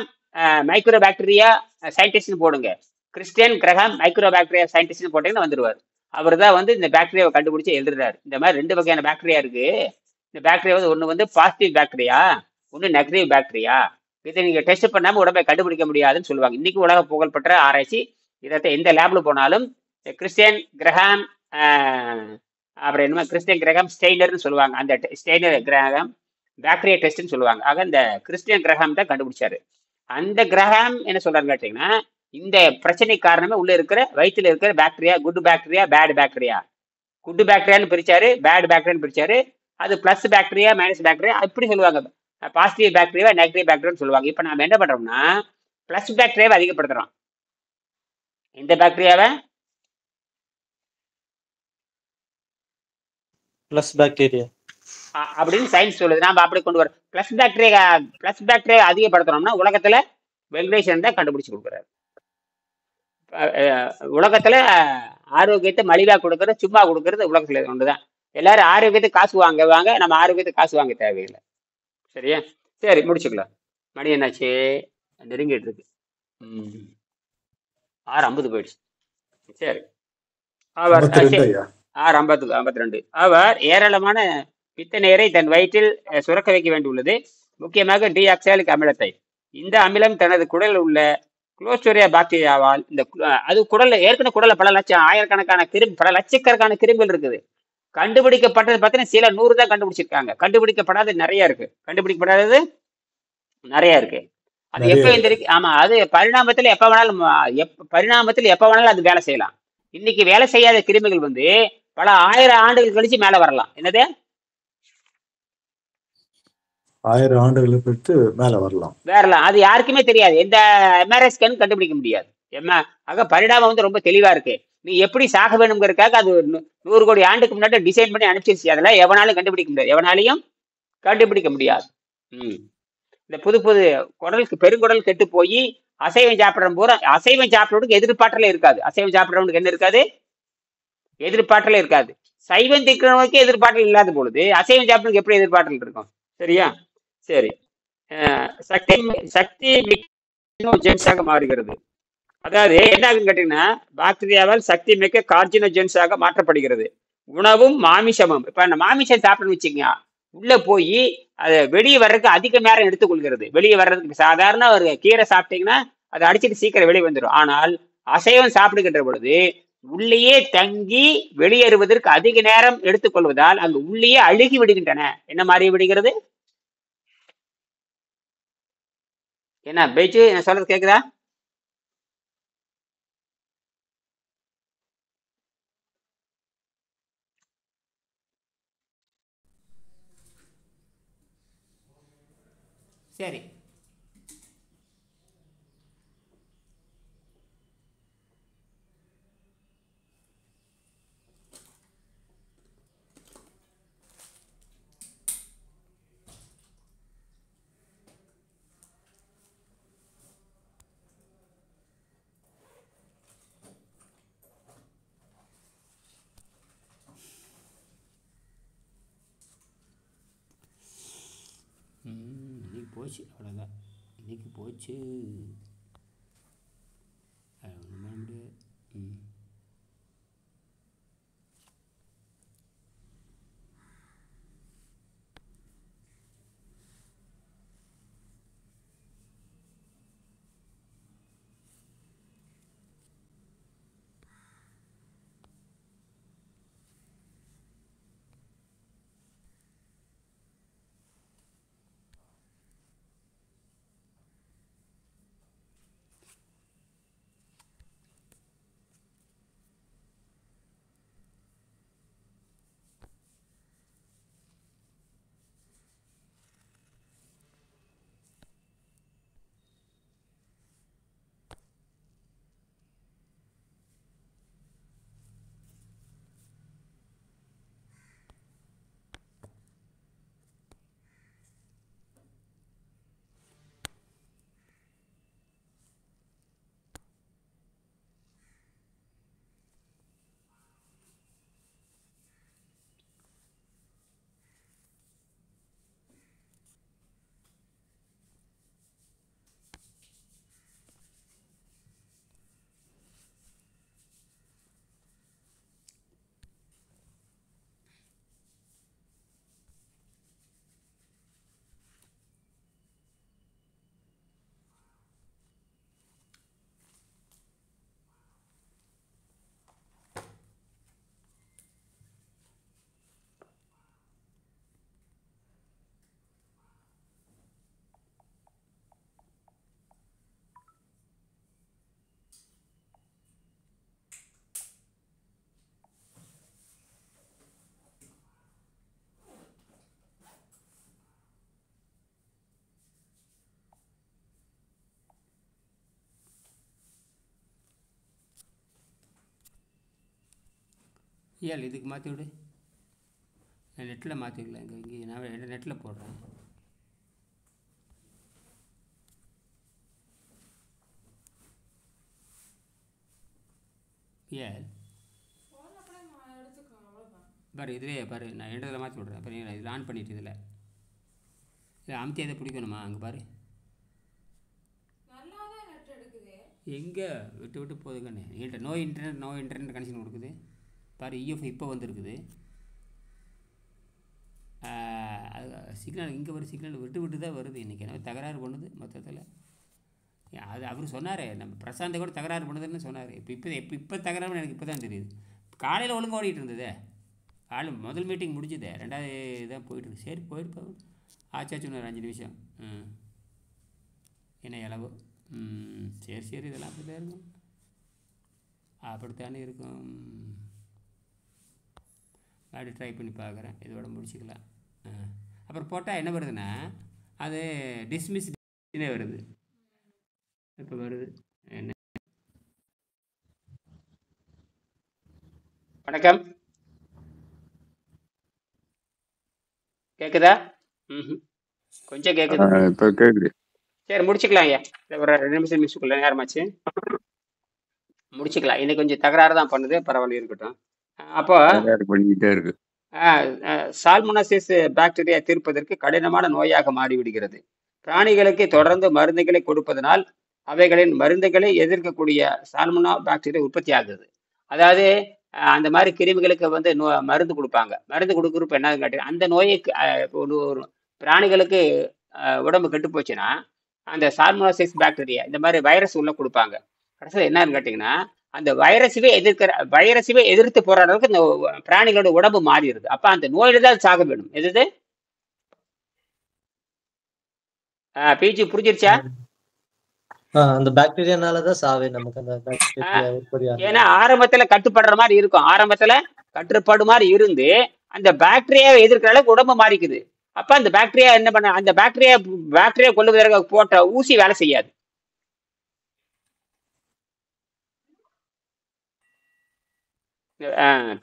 மைக்ரோபாக்டீரியா சயின்டிஸ்ட்னு போடுங்க. கிறிஸ்டியன் கிரஹாம் மைக்ரோபாக்டீரியா சயின்டிஸ்ட்னு போட்டீங்கன்னா வந்துருவார். அவர் தான் வந்து இந்த பாக்டீரியாவை கண்டுபிடிச்சு எழுதுறாரு. இந்த மாதிரி 2 வகையான பாக்டீரியா இருக்கு. இந்த பாக்டீரியா வந்து ஒன்று வந்து பாசிட்டிவ் பாக்டீரியா, ஒன்று நெகட்டிவ் பாக்டீரியா. இதை நீங்க டெஸ்ட் பண்ணாம உடம்பை கண்டுபிடிக்க முடியாதுன்னு சொல்லுவாங்க. இன்னைக்கு உலக புகழ்பெற்ற ஆராய்ச்சி. இதை எந்த லேப்ல போனாலும் கிறிஸ்டியன் கிரஹாம் அப்புறம் என்னமோ கிறிஸ்டியன் கிரஹாம் ஸ்டெய்னர்னு சொல்லுவாங்க. அந்த ஸ்டெய்னர் கிரஹாம் பாக்டீரியா டெஸ்ட்னு சொல்லுவாங்க. ஆக இந்த கிறிஸ்டியன் கிரஹாம் தான் கண்டுபிடிச்சாரு. அந்த கிரஹாம் என்ன சொல்றாருன்னு கேட்டீங்கன்னா, இந்த பிரச்சனை காரணமே உள்ள இருக்கிற வயிற்றுல இருக்கிற bacteria, good bacteria, bad bacteria. Good பாக்டீரியான்னு பிரிச்சாரு, பேட் பாக்டீரியான்னு பிரிச்சாரு. அது பிளஸ் பாக்டீரியா, மைனஸ் பாக்டீரியா அப்படி சொல்லுவாங்க. பாசிட்டிவ் பாக்டீரியா, நெகட்டிவ் பாக்டீரியான்னு சொல்லுவாங்க. இப்போ நம்ம என்ன பண்றோம்னா பிளஸ் பாக்டீரியாவை அதிகப்படுத்துறோம். இந்த பாக்டீரியாவை
பிளஸ் பாக்டீரியா
அப்படின்னு சயின்ஸ் சொல்லுது. நாம அப்படி கொண்டு வர பிளஸ் பாக்டீரியா அதிகப்படுத்தணும்னா உலகத்துல வெங்கடேசன் தான் கண்டுபிடிச்சு கொடுக்குறாரு. உலகத்துல ஆரோக்கியத்தை மலிவா கொடுக்கறது, சும்மா கொடுக்கறது உலகத்துல ஒன்றுதான். எல்லாரும் ஆரோக்கியத்தை காசு வாங்க, நம்ம ஆரோக்கியத்தை காசு வாங்க தேவையில்லை. சரியா? சரி, முடிச்சுக்கலாம். மணி என்னாச்சு? நெருங்கிட்டு இருக்கு. 6:50 போயிடுச்சு. சரி, அவர் 6:52. அவர் ஏராளமான பித்த நீரை தன் வயிற்றில் சுரக்க வைக்க வேண்டியுள்ளது, முக்கியமாக டிஆக்சாலிக் அமிலத்தை. இந்த அமிலம் தனது குடலில் உள்ள குளோஸ்டோரியா பாக்டீரியாவால் அது குடல்ல ஏற்கனவே குடல்ல பல லட்சம் ஆயிரக்கணக்கான பல லட்சக்கணக்கான கிருமிகள் இருக்குது. கண்டுபிடிக்கப்பட்டது பார்த்தீங்கன்னா சில 100 தான் கண்டுபிடிச்சிருக்காங்க. கண்டுபிடிக்கப்படாதது நிறைய இருக்கு. அது எப்ப எந்திருக்கு? ஆமா, அது பரிணாமத்தில் எப்ப வேணாலும் அது வேலை செய்யலாம். இன்னைக்கு வேலை செய்யாத கிருமிகள் வந்து பல 1000 ஆண்டுகள் கழிச்சு மேல வரலாம். என்னது?
1000 ஆண்டுகளுக்கு கழித்து மேல வரலாம்.
அது யாருக்குமே தெரியாது. எந்த எம்ஆர்ஐ ஸ்கேன் கண்டுபிடிக்க முடியாது. ஆக பரிணாமம் வந்து ரொம்ப தெளிவா இருக்கு. நீ எப்படி சாக வேணுங்கிறதுக்காக அது 100 கோடி ஆண்டுக்கு முன்னாடி டிசைன் பண்ணி அனுப்பிச்சிருச்சு. அதெல்லாம் எவனாலும் கண்டுபிடிக்க முடியாது. இந்த புது பெருங்குடல் கெட்டு போய் அசைவம் சாப்பிட்றவனுக்கு எதிர்பார்ட்டலே இருக்காது. அசைவம் சாப்பிட்றவனுக்கு என்ன இருக்காது? எதிர்பார்ட்டலே இருக்காது. சைவம் திக்கிறவனுக்கு எதிர்பார்ட்டல் இல்லாத பொழுது அசைவம் சாப்பிட்றவனுக்கு எப்படி எதிர்பார்ட்டல் இருக்கும்? சரியா? சரி, சக்தி ஜென்ஸாக மாறுகிறது. அதாவது என்ன ஆகுன்னு கேட்டீங்கன்னா, பாக்டீரியாவால் சக்தி மிக்க கார்சினோஜென்ஸாக மாற்றப்படுகிறது. உணவும் மாமிசமும். இப்ப அந்த மாமிசம் சாப்பிடணும்னு வச்சுக்கோங்க, உள்ள போய் அதை வெளியே வர்றதுக்கு அதிக நேரம் எடுத்துக்கொள்கிறது. வெளியே வர்றதுக்கு சாதாரண ஒரு கீரை சாப்பிட்டீங்கன்னா அதை அடிச்சுட்டு சீக்கிரம் வெளியே வந்துடும். ஆனால் அசைவம் சாப்பிடுகின்ற பொழுது உள்ளேயே தங்கி வெளியேறுவதற்கு அதிக நேரம் எடுத்துக்கொள்வதால் அங்கு உள்ளேயே அழுகி விடுகின்றன. என்ன மாதிரி விடுகிறது? என்ன பைஜு, நான் சொல்றது கேக்குதா? சரி, இன்னைக்கு போச்சு, அவ்வளோதான். இன்னைக்கு போச்சு, ஒன்றும் பண்ண முடியாது. ஏன் இதுக்கு மாற்றி விடு, நான் நெட்டில் மாற்றிக்கலாம். இங்கே நான் நெட்டில் போடுறேன். ஏன் பாரு, இதுவே பாரு, நான் இடத்துல மாற்றி விட்றேன். அப்புறம் இதில் ஆன் பண்ணிட்டு இதில் அமுத்தி எதை பிடிக்கணுமா? அங்கே பாரு, எங்கே விட்டு விட்டு போகுதுங்கண்ணே. என்கிட்ட நோ இன்டர்நெட் கனெக்ஷன் கொடுக்குது பாரு. இஎஃப் இப்போ வந்துருக்குது. அது சிக்னல் இங்கே ஒரு சிக்னல் விட்டு விட்டு தான் வருது. இன்றைக்கி என்ன தகராறு பண்ணுது மொத்தத்தில். அது அவர் சொன்னார், நம்ம பிரசாந்தை கூட தகராறு பண்ணுதுன்னு சொன்னார். இப்போ தகராறுன்னு எனக்கு இப்போ தான் தெரியுது. காலையில் ஒழுங்காக ஓடிட்டு இருந்ததே. முதல் மீட்டிங் முடிஞ்சுதே, ரெண்டாவது இதான் போயிட்டுருக்கு. சரி போயிட்டு ஆச்சாச்சு ஒரு 5 நிமிஷம். என்ன இளவு. சரி இதெல்லாம் அப்படி தான் இருக்கும், அப்படித்தானே இருக்கும். அப்படி ட்ரை பண்ணி பார்க்குறேன், இதோட முடிச்சுக்கலாம். அப்புறம் போட்டால் என்ன வருதுன்னா, அது டிஸ்மிஸ்னே வருது. இப்போ வருது என்ன. வணக்கம், கேட்குதா? கொஞ்சம் கேட்குது.
இப்போ கேக்குது.
சரி முடிச்சுக்கலாம் ஐயா, ஒரு 2 நிமிஷம் மிஸ்ஸுக்குள்ள நேரமாச்சு, முடிச்சுக்கலாம். இன்னைக்கு கொஞ்சம் தகராறு தான் பண்ணுது, பரவாயில்ல இருக்கட்டும். அப்போ
பண்ணிக்கிட்டே இருக்கு.
சால்மோனசிஸ் பாக்டீரியா தீர்ப்பதற்கு கடினமான நோயாக மாறிவிடுகிறது. பிராணிகளுக்கு தொடர்ந்து மருந்துகளை கொடுப்பதனால் அவைகளின் மருந்துகளை எதிர்க்கக்கூடிய சால்மோனா பாக்டீரியா உற்பத்தி ஆகுது. அதாவது அந்த மாதிரி கிருமிகளுக்கு வந்து மருந்து கொடுப்பாங்க. மருந்து கொடுக்குறப்ப என்ன கேட்டீங்கன்னா, அந்த நோய்க்கு ஒரு பிராணிகளுக்கு உடம்பு கெட்டு போச்சுன்னா அந்த சால்மோனசிஸ் பாக்டீரியா இந்த மாதிரி வைரஸ் உள்ள கொடுப்பாங்க. கடைசியில் என்னன்னு கேட்டிங்கன்னா, அந்த வைரஸவே எதிர்த்து போற அளவுக்கு இந்த பிராணிகளோட உடம்பு மாறிடுது. அப்ப அந்த நோயில தான் சாக வேணும். எது பிஜி புரிஞ்சிருச்சா?
அந்த பாக்டீரியானாலதான் சாவே நமக்கு அந்த பாக்டீரியா உற்பத்தி
ஏன்னா ஆரம்பத்துல கட்டுப்படுற மாதிரி இருக்கும், ஆரம்பத்துல கட்டுப்பாடு மாதிரி இருந்து அந்த பாக்டீரியாவை எதிர்க்கிற அளவுக்கு உடம்பு மாறிக்குது. அப்ப அந்த பாக்டீரியா என்ன பண்ண, அந்த பாக்டீரியா கொல்லுவதற்கு போட்ட ஊசி வேலை செய்யாது.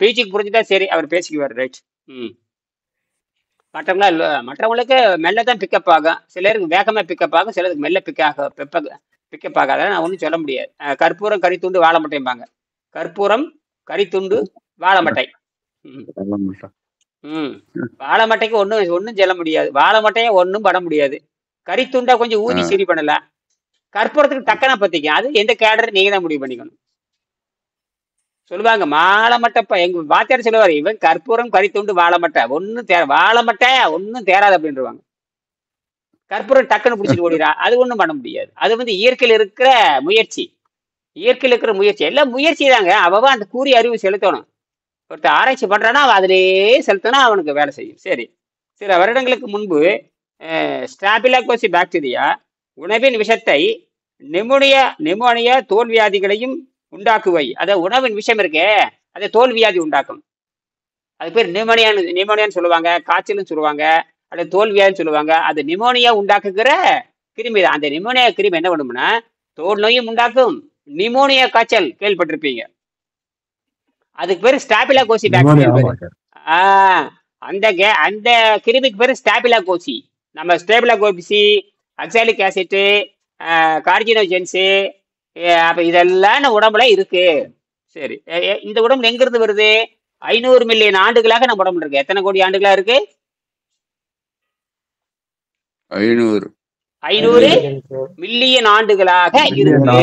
பிஜிக்கு புரிஞ்சுட்டா சரி, அவர் பேசிக்குவார். ரைட். மற்றவங்களுக்கு மெல்ல தான் பிக்கப் ஆகும், சிலருக்கு வேகமா பிக்கப் ஆகும், சிலருக்கு மெல்ல பிக்கப் ஆகாத. நான் ஒன்றும் சொல்ல முடியாது. கற்பூரம் கரித்துண்டு வாழைமட்டைம்பாங்க. கற்பூரம் கரித்துண்டு வாழைமட்டை. வாழைமட்டைக்கு ஒன்றும் சொல்ல முடியாது, வாழைமட்டையை ஒன்றும் பண்ண முடியாது. கரித்துண்டா கொஞ்சம் ஊதி சரி பண்ணலாம், கற்பூரத்துக்கு தக்கன பத்திக்கும். அது எந்த கேடர் நீங்க தான் முடிவு பண்ணிக்கணும். சொல்லுவாங்க மாலைமட்டை, எங்க வாத்தியார் சொல்லுவாரு, இவன் கற்பூரம் கரித்துண்டு வாழைமட்டை வாழைமட்டை ஒன்னும் தேராது அப்படின்றாங்க. கற்பூரம் டக்குன்னு பிடிச்சிட்டு ஓடிடா, அது ஒண்ணும் பண்ண முடியாது. அது இயற்கையில் இருக்கிற முயற்சி, எல்லாம் முயற்சி தாங்க. அவன் அந்த கூறிய அறிவு செலுத்தணும். ஒருத்தர் ஆராய்ச்சி பண்றானா அவன் அதிலேயே செலுத்தினா அவனுக்கு வேலை செய்யும். சரி, சில வருடங்களுக்கு முன்பு ஸ்டாபிலோகோசி பாக்டீரியா உணவின் விஷத்தை நிமோனியா தோல்வியாதிகளையும் உண்டாக்குவை. அத உணவின் விஷம் இருக்கே, அதை தோல்வியாதி உண்டாக்கும். அது பேர் நிமோனியான்னு சொல்லுவாங்க, காய்ச்சல்னு சொல்லுவாங்க, அல்லது தோல்வியான்னு சொல்லுவாங்க. அது நிமோனியா உண்டாக்குகிற கிருமி தான். அந்த நிமோனியா கிருமி என்ன பண்ணும்னா தோல் நோயும் உண்டாக்கும். நிமோனியா காய்ச்சல் கேள்விப்பட்டிருப்பீங்க, அதுக்கு பேரு ஸ்டாபிலோகோசி பாக்டீரியா. அந்த கிருமிக்கு பேரு ஸ்டாபிலோகோசி. நம்ம ஸ்டாபிலோகோசி, அக்சாலிக் ஆசிட், கார்ஜினோஜென்ஸ், அப்ப இதெல்லாம் நம்ம உடம்புல இருக்கு. சரி, இந்த உடம்புல எங்க இருந்து வருது? 500 மில்லியன் ஆண்டுகளாக நம்ம உடம்புல இருக்கு. எத்தனை கோடி ஆண்டுகளா இருக்கு? 500 மில்லியன் ஆண்டுகளாக இருக்கு.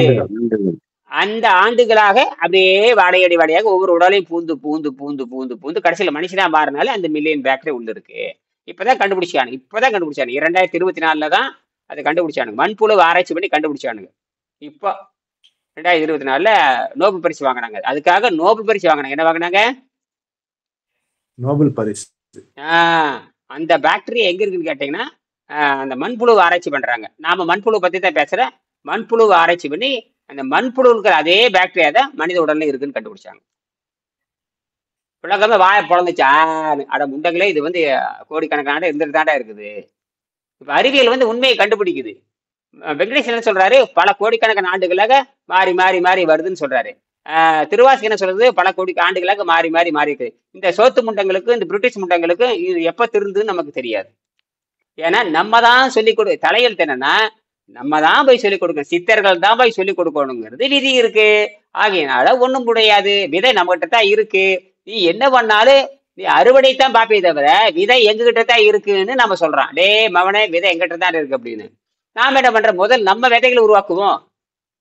அந்த ஆண்டுகளாக அப்படியே வாடையாக ஒவ்வொரு உடலையும் பூந்து பூந்து பூந்து பூந்து பூந்து கடைசியில் மனுஷனா மாறினால அந்த மில்லியன் பாக்டீரியா உள்ள இருக்கு. இப்பதான் கண்டுபிடிச்சானுங்க. 2024 தான் அதை கண்டுபிடிச்சானுங்க. மண்புழு ஆராய்ச்சி பண்ணி கண்டுபிடிச்சானுங்க. இப்போ 2024 நோபல் பரிசு வாங்கினாங்க. அதுக்காக நோபல் பரிசு வாங்கினாங்க. என்ன வாங்கினாங்க?
நோபல் பரிசு.
அந்த பாக்டீரியா எங்க இருக்குன்னு கேட்டீங்கன்னா அந்த மண்புழு ஆராய்ச்சி பண்றாங்க. நாம மண்புழு பத்தி தான் பேசுறேன். மண்புழு ஆராய்ச்சி பண்ணி அந்த மண்புழு இருக்கிற அதே பாக்டீரியா தான் மனித உடல்ல இருக்குன்னு கண்டுபிடிச்சாங்க. உலகமே வாய பொழந்துச்சா, அட முண்டங்களே, இது கோடிக்கணக்கான இருந்துட்டு தாண்டா இருக்குது. இப்ப அறிவியல் உண்மையை கண்டுபிடிக்குது. வெங்கடேஷ் என்ன சொல்றாரு? பல கோடிக்கணக்கான ஆண்டுகளாக மாறி மாறி மாறி வருதுன்னு சொல்றாரு. திருவாசி என்ன சொல்றது? பல கோடி ஆண்டுகளாக மாறி மாறி மாறி இருக்கு. இந்த சோத்து முண்டங்களுக்கு, இந்த பிரிட்டிஷ் முண்டங்களுக்கு இது எப்ப திருந்துன்னு நமக்கு தெரியாது. ஏன்னா நம்ம தான் சொல்லிக் கொடு, தலையெழுத்து என்னன்னா நம்ம தான் போய் சொல்லிக் கொடுக்கணும், சித்தர்கள் தான் போய் சொல்லிக் கொடுக்கணுங்கிறது விதி இருக்கு. ஆகையினால ஒண்ணும் முடியாது. விதை நம்மகிட்ட தான் இருக்கு. நீ என்ன பண்ணாலும் நீ அறுவடை தான் பாப்பே தவிர விதை எங்ககிட்ட தான் இருக்குன்னு நம்ம சொல்றான். டே மவனே, விதை எங்கிட்ட தான் இருக்கு அப்படின்னு. நாம என்ன பண்ற, முதல் நம்ம விதைகளை உருவாக்குவோம்.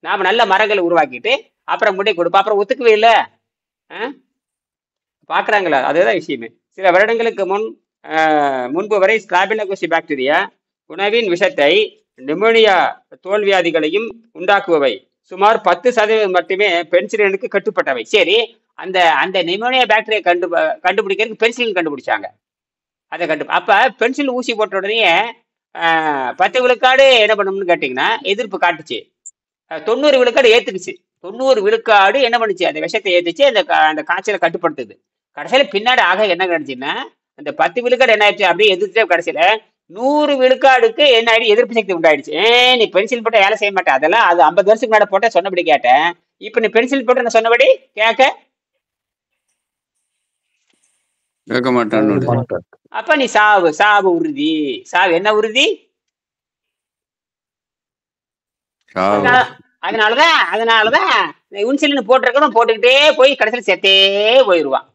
நாம நல்ல மரங்களை உருவாக்கிட்டு அப்புறம் முடி கொடுப்போம். அப்புறம் ஒத்துக்கவே இல்லை, பாக்குறாங்களா? அதுதான் விஷயமே. சில வருடங்களுக்கு முன்பு வரை ஸ்டாபிலோகோசி பாக்டீரியா உணவின் விஷத்தை நிமோனியா தோல்வியாதிகளையும் உண்டாக்குபவை. சுமார் 10% மட்டுமே பென்சிலினுக்கு கட்டுப்பட்டவை. சரி, அந்த நிமோனியா பாக்டீரியா கண்டுபிடிக்கிறதுக்கு பென்சிலின் கண்டுபிடிச்சாங்க. அதை அப்ப பென்சில் ஊசி போட்ட உடனே 10 விழுக்காடு என்ன பண்ணணும்னு கேட்டீங்கன்னா எதிர்ப்பு காட்டுச்சு. 90 விழுக்காடு ஏத்துக்குச்சு. 90 விழுக்காடு என்ன பண்ணுச்சு? அந்த விஷத்தை ஏத்துச்சு, அந்த காய்ச்சலை கட்டுப்படுத்துது. கடைசியில பின்னாடி ஆக என்ன கிடைச்சுன்னா அந்த 10 விழுக்காடு என்ன ஆயிடுச்சு? அப்படியே எதிர்த்து கடைசியில 100 விழுக்காடுக்கு என்ன ஆயிடுச்சு? எதிர்ப்பு சக்தி உண்டாயிடுச்சு. நீ பென்சில் போட்ட வேலை செய்ய மாட்டேன், அதெல்லாம் அது 50 வருஷத்துக்கு முன்னாடி போட்ட சொன்னபடி கேட்டேன். இப்ப நீ பென்சில் போட்டு நான் சொன்னபடி கேட்க
மாட்டான்.
அப்ப நீ சாவு உறுதி. சாவு என்ன உறுதி? அதனாலதான் இன்சுலின் போட்டிருக்கணும், போட்டுக்கிட்டே போய் கடைசியில் செத்தே போயிடுவான்.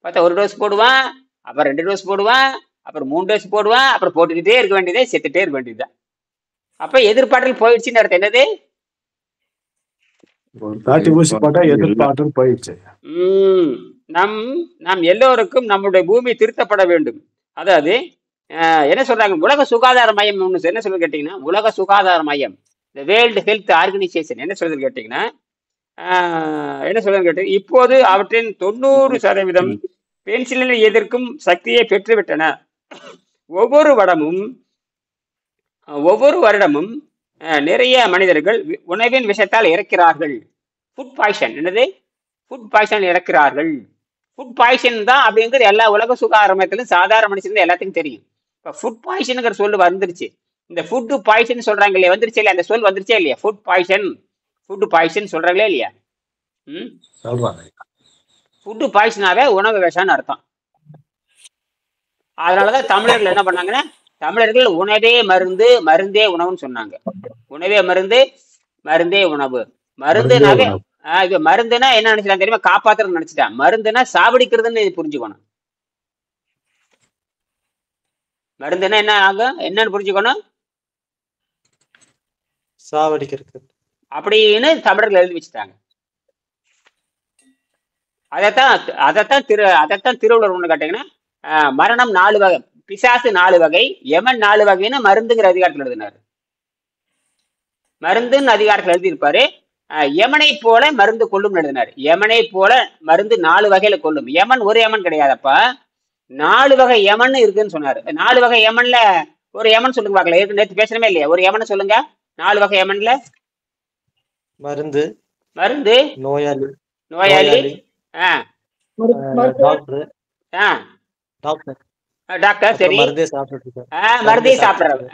பார்த்தா 1 டோஸ் போடுவான், அப்புறம் 2 டோஸ் போடுவான், அப்புறம் 3 டோஸ் போடுவான், அப்புறம் போட்டுக்கிட்டே இருக்க வேண்டியதே, செத்துட்டே இருக்க வேண்டியதுதான். அப்ப எதிர்பார்த்தல் போயிடுச்சுன்னு அர்த்தம். என்னது?
எதிர்பார்த்தல் போயிடுச்சு.
நம் எல்லோருக்கும் நம்முடைய பூமி திருத்தப்பட வேண்டும். அதாவது என்ன சொல்றாங்க? உலக சுகாதார மையம் ஒண்ணு என்ன சொல்றது கேட்டீங்கன்னா, உலக சுகாதார மையம், இந்த வேர்ல்டு ஹெல்த் ஆர்கனைசேஷன் என்ன சொல்றது கேட்டீங்கன்னா, என்ன சொல்றது கேட்டீங்க, இப்போது அவற்றின் 90% பென்சிலினை எதிர்க்கும் சக்தியை பெற்றுவிட்டன. ஒவ்வொரு வருடமும் நிறைய மனிதர்கள் உணவின் விஷத்தால் இறக்கிறார்கள். Food poison. என்னது? ஃபுட் பாய்சன் இறக்கிறார்கள். ஃபுட் பாய்சன் தான் அப்படிங்கிறது எல்லா உலக சுகாதார மையத்திலும் சாதாரண மனுஷன் எல்லாத்துக்கும் தெரியும். இப்போ ஃபுட் பாய்சனுங்கிற சொல்லு வந்துருச்சு. இந்த ஃபுட்டு பாய்சன் சொல்றாங்க இல்லையா, வந்துருச்சு இல்லையா, அந்த சொல் வந்துருச்சே இல்லையா? ஃபுட் பாய்சன் சொல்றாங்களே இல்லையா? ஃபுட்டு பாய்சனாவே உணவு விஷம்னு அர்த்தம். அதனாலதான் தமிழர்கள் என்ன பண்ணாங்கன்னா, தமிழர்கள் உணவே மருந்து, மருந்தே உணவுன்னு சொன்னாங்க. உணவே மருந்து, மருந்தே உணவு. மருந்துனாவே இது மருந்துனா என்ன நினைச்சிட்டான் தெரியுமா? காப்பாத்துறது நினைச்சிட்டான். மருந்துனா சாவடிக்கிறதுன்னு புரிஞ்சுக்கணும். மருந்துனா என்ன ஆகும், என்னன்னு புரிஞ்சுக்கணும்.
சாவடிக்கிறது
அப்படின்னு தமிழர்கள் எழுதி வச்சுட்டாங்க. அதைத்தான் திருவள்ளுவர் ஒண்ணு கேட்டீங்கன்னா, மரணம் 4 வகை, பிசாசு 4 வகை, யமன் 4 வகைன்னு மருந்துங்கிற அதிகாரத்தில் எழுதினாரு. மருந்துன்னு அதிகாரத்தில் எழுதியிருப்பாரு. யமனை போல மருந்து கொல்லும் எழுதினாரு. யமனை போல மருந்து 4 வகையில கொல்லும். யமன் ஒரு யமன் கிடையாதப்பா, 4 வகை யமன் இருக்குன்னு சொன்னாரு. 4 வகை யமன்ல ஒரு யமன் சொல்லுங்க பாக்கல. நேற்று பேசணுமே இல்லையா? ஒரு யமன் சொல்லுங்க. 4 வகை யமன்ல
மருந்து,
நோயாளி, டாக்டர், சரி, மருந்தே சாப்பிடுறவர்.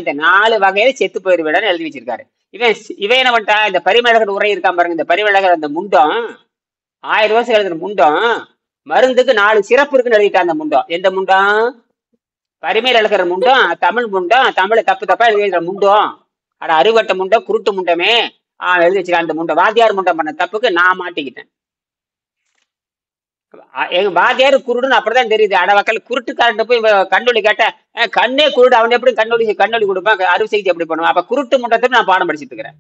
இந்த 4 வகையில செத்து போயிருவிடன்னு எழுதி வச்சிருக்காரு. இவன் என்ன பண்ணிட்டா, இந்த பரிமேலகர் உரை இருக்கான் பாருங்க, இந்த பரிமேலகர் அந்த முண்டம் 1000 வருஷம் எழுதுற முண்டம் மருந்துக்கு 4 சிறப்பு இருக்குன்னு எழுதிட்டான். அந்த முண்டம் எந்த முண்டம்? பரிமையில் எழுதுற முண்டம், தமிழ் முண்டம், தமிழை தப்பா எழுதுற முண்டம். அட அறுவட்ட முண்டம், குருட்டு முண்டமே எழுதி வச்சிருக்கான். அந்த முண்டம் வாத்தியார் முண்டம் பண்ண தப்புக்கு நான் மாட்டிக்கிட்டேன். எங்க வாத்தியாரு குருடுன்னு அப்படிதான் தெரியுது. அடவக்கல் குருட்டுக்காரன் போய் கண்ணொலி கேட்ட, கண்ணே குருடு, அவன் எப்படி கண்ணொலி கொடுப்பான், அறுவை சிகிச்சை எப்படி பண்ணுவான்? அப்ப குருட்டு முண்டத்தை நான் பாடம் படிச்சுட்டு இருக்கிறேன்.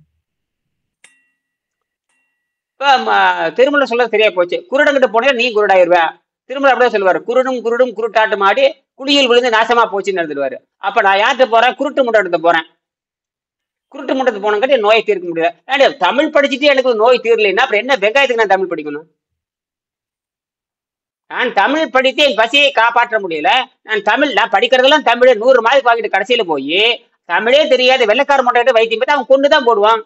இப்ப திருமணம் சொல்ல சரியா போச்சு. குருடங்கிட்ட போனே நீ குருடாயிருவேன். திருமணம் அப்படியே சொல்லுவாரு, குருடும் குருட்டாட்டம் ஆடி குடியில் விழுந்து நாசமா போச்சுன்னு எழுதுவாரு. அப்ப நான் யார்கிட்ட போறேன்? குருட்டு முண்டத்தை போறேன். குருட்டு முண்டத்தை போனங்காட்டி நோயை தீர்க்க முடியாது. தமிழ் படிச்சுட்டு எனக்கு நோய் தீரலைன்னா அப்புறம் என்ன வெங்காயத்துக்கு நான் தமிழ் படிக்கணும்? நான் தமிழ் படித்து என் பசியை காப்பாற்ற முடியல. நான் படிக்கிறதெல்லாம் தமிழ் 100 மார்க் வாங்கிட்டு கடைசியில போய் தமிழே தெரியாத வெள்ளைக்கார முண்டாயிட்டு வைத்தியம் பார்த்து அவன் கொண்டுதான் போடுவான்.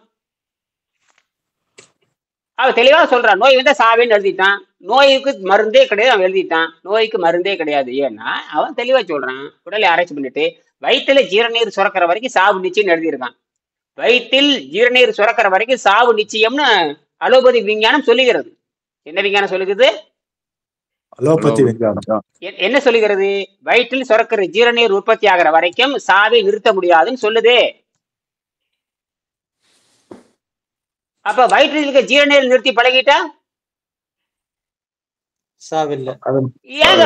அவன் தெளிவா சொல்றான், நோய் வந்தா சாவேன்னு எழுதிட்டான். நோய்க்கு மருந்தே கிடையாது அவன் எழுதிட்டான். நோய்க்கு மருந்தே கிடையாது. ஏன்னா அவன் தெளிவா சொல்றான். உடலை ஆராய்ச்சி பண்ணிட்டு வயிற்றுல ஜீரநீர் சுரக்கிற வரைக்கும் சாவு நிச்சயம்னு எழுதியிருக்கான். வயிற்றில் ஜீரநீர் சுரக்கிற வரைக்கும் சாவு நிச்சயம்னு அலோபதி விஞ்ஞானம் சொல்லுகிறது. என்ன விஞ்ஞானம் சொல்லுகிறது?
அலோபதி விஞ்ஞானம்
என்ன சொல்லுகிறது? வயிற்றில் சுரக்கிற ஜீரநீர் உற்பத்தி ஆகிற வரைக்கும் சாவை நிறுத்த முடியாதுன்னு சொல்லுது. அப்ப வயிற்றில் இருக்க ஜீரநீர் நிறுத்தி பழகிட்டா
சாவில்லை.
ஏங்க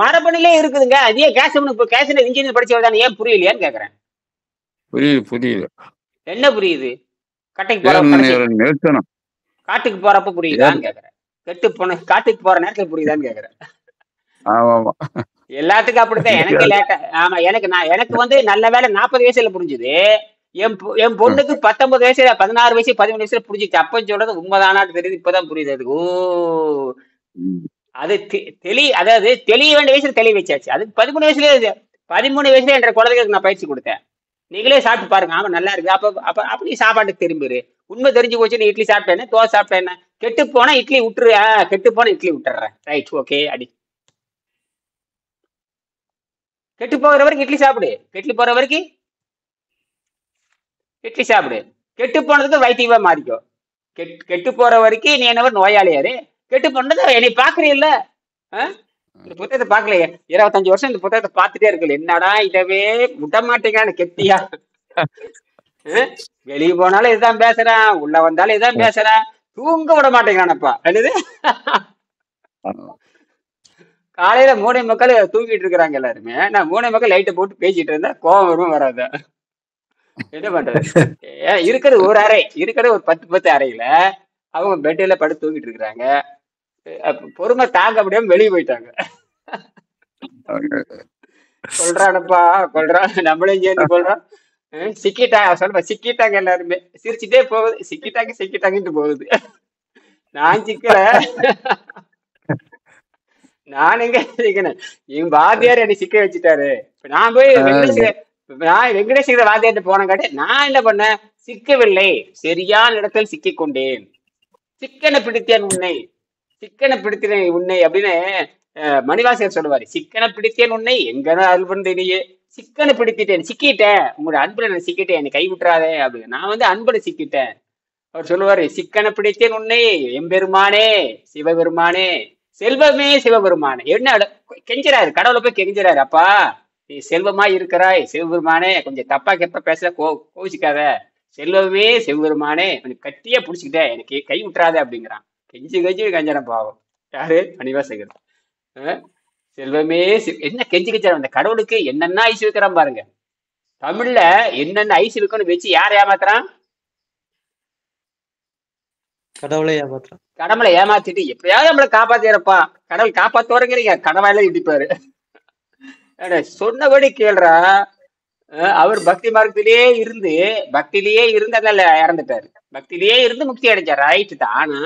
மரபணிலே இருக்குதுங்க. அதே கேஸ் இன்ஜினியர் படிச்சவர்தான் ஏன் புரியலையான்னு கேக்குறேன்.
புரியுது.
என்ன புரியுது? காட்டுக்கு போறப்ப புரியுதான்னு கேக்குறேன். காட்டுக்கு போற நேரத்துல புரியுதான்னு கேக்குறேன். எல்லாத்துக்கும் அப்படித்தான். எனக்கு லேட்டா. ஆமா, எனக்கு வந்து நல்ல வேலை 40 வயசுல புரிஞ்சுது. என் பொண்ணுக்கு 19 வயசுல 16 வயசு 17 வயசுல புரிஞ்சுச்சு. அப்ப சொல்றது உண்மைதானான்னு தெரியுது. இப்பதான் புரியுது. அது அது அதாவது தெளிய வேண்டிய வயசுல தெளிய வச்சாச்சு. அது 13 வயசுல என்ற குழந்தைகளுக்கு நான் பயிற்சி கொடுத்தேன். நீங்களே சாப்பிட்டு பாருங்க. ஆமா, நல்லா இருக்கு. அப்ப அப்படி சாப்பாட்டுக்கு திரும்பிடு. உண்மை தெரிஞ்சு போச்சு. நீ இட்லி சாப்பிட்டேன்னு, தோசை சாப்பிட்டேன்னு, கெட்டு போனா இட்லி விட்டுரு. கெட்டு போனா இட்லி விட்டுறேன். Right, okay. அடி கெட்டு போகிற வரைக்கும் இட்லி சாப்பிடு. இட்லி சாப்பிடு. கெட்டு போனதுக்கு வைத்தியமா மாறிக்கோ. கெட்டு போற வரைக்கும் நீ என்னவர் நோயாளியாரு. கெட்டு போனது என்னை பாக்குறீல்ல? இந்த புத்தகத்தை பாக்கலையே. 25 வருஷம் இந்த புத்தகத்தை பார்த்துட்டே இருக்கல. என்னடா இதவே விட மாட்டேங்கிறான்னு கெட்டியா. வெளியே போனாலும் இதுதான் பேசுறான், உள்ள வந்தாலும் இதுதான் பேசுறான், தூங்க விட மாட்டேங்கிறானப்பா. என்னது, காலையில 3:45 தூங்கிட்டு இருக்கிறாங்க எல்லாருமே. நான் 3:45 லைட்டை போட்டு பேசிட்டு இருந்தேன். கோபம் வரும் வராத. என்ன பண்றது? இருக்கிறது ஒரு அறை, இருக்கிறது ஒரு 10 அறையில அவங்க பெட்ல படுத்து தூங்கிட்டு இருக்கிறாங்க. பொறுமை தாங்க முடியாம வெளியே போயிட்டாங்க. கொள்றானப்பா, கொள்றான். நம்மளையும் சேர்ந்து கொள்றான். சிக்கிட்டாங்க. எல்லாருமே சிரிச்சுட்டே போகுது. சிக்கிட்டாங்கன்னு போகுது. நான் சிக்கல. நான் எங்க சிக்கனேன்? என் வாத்தியார் என்னை சிக்க வச்சுட்டாரு. நான் போய் நான் வெங்கடேஸ்வர வாத்தியார்ட்ட போன காட்டி நான் என்ன பண்ணேன், சிக்கவில்லை, சரியான இடத்தில் சிக்கிக் கொண்டேன், சிக்கனை பிடித்தேன் உன்னை, சிக்கனை பிடித்தேன் உன்னை அப்படின்னு மணிவாசகர் சொல்லுவாரு. சிக்கனை பிடித்தேன் உன்னை எங்கன்னு அருள் பண்றீங்க, சிக்கனை பிடித்திட்டேன், சிக்கிட்டேன், உங்களோட அன்புல நான் சிக்கிட்டேன், என்னை கைவிட்டுறாதே அப்படின்னு. நான் வந்து அன்புல சிக்கிட்டேன். அவர் சொல்லுவாரு, சிக்கனை பிடித்தேன் உன்னை எம்பெருமானே சிவபெருமானே செல்வமே சிவபெருமானே. என்ன கெஞ்சுறாரு, கடவுளை போய் கெஞ்சுறாரு, அப்பா நீ செல்வமா இருக்கிறாய் சிவபெருமானே, கொஞ்சம் தப்பா கெப்பா பேச கோவிச்சுக்காத, செல்வமே சிவபெருமானே கொஞ்சம் கட்டியா பிடிச்சிக்கிட்டே, எனக்கு கை விட்டுறாத அப்படிங்கிறான். கெஞ்சி கஞ்சனம் பாவம். யாரு? மணிவாசகர். செல்வமே என்ன கெஞ்சி கெஞ்சாரு, அந்த கடவுளுக்கு என்னென்ன ஐசு வைக்கிறான் பாருங்க. தமிழ்ல என்னென்ன ஐசு வைக்கணும் வச்சு யார் ஏமாத்துறான்?
கடவுளை ஏமாத்துறான்.
கடவுளை ஏமாத்திட்டு எப்படியாவது நம்மளை காப்பாத்திரப்பா, கடவுள் காப்பாத்துவரங்கிறீங்க, கடவுள இடிப்பாரு. சொன்னபடி கேள்றா. அவர் பக்தி மார்க்கத்திலேயே இருந்து அதனால இறந்துட்டாரு, பக்தியிலேயே இருந்து முக்தி அடைஞ்சார், ரைட்டு தான். ஆனா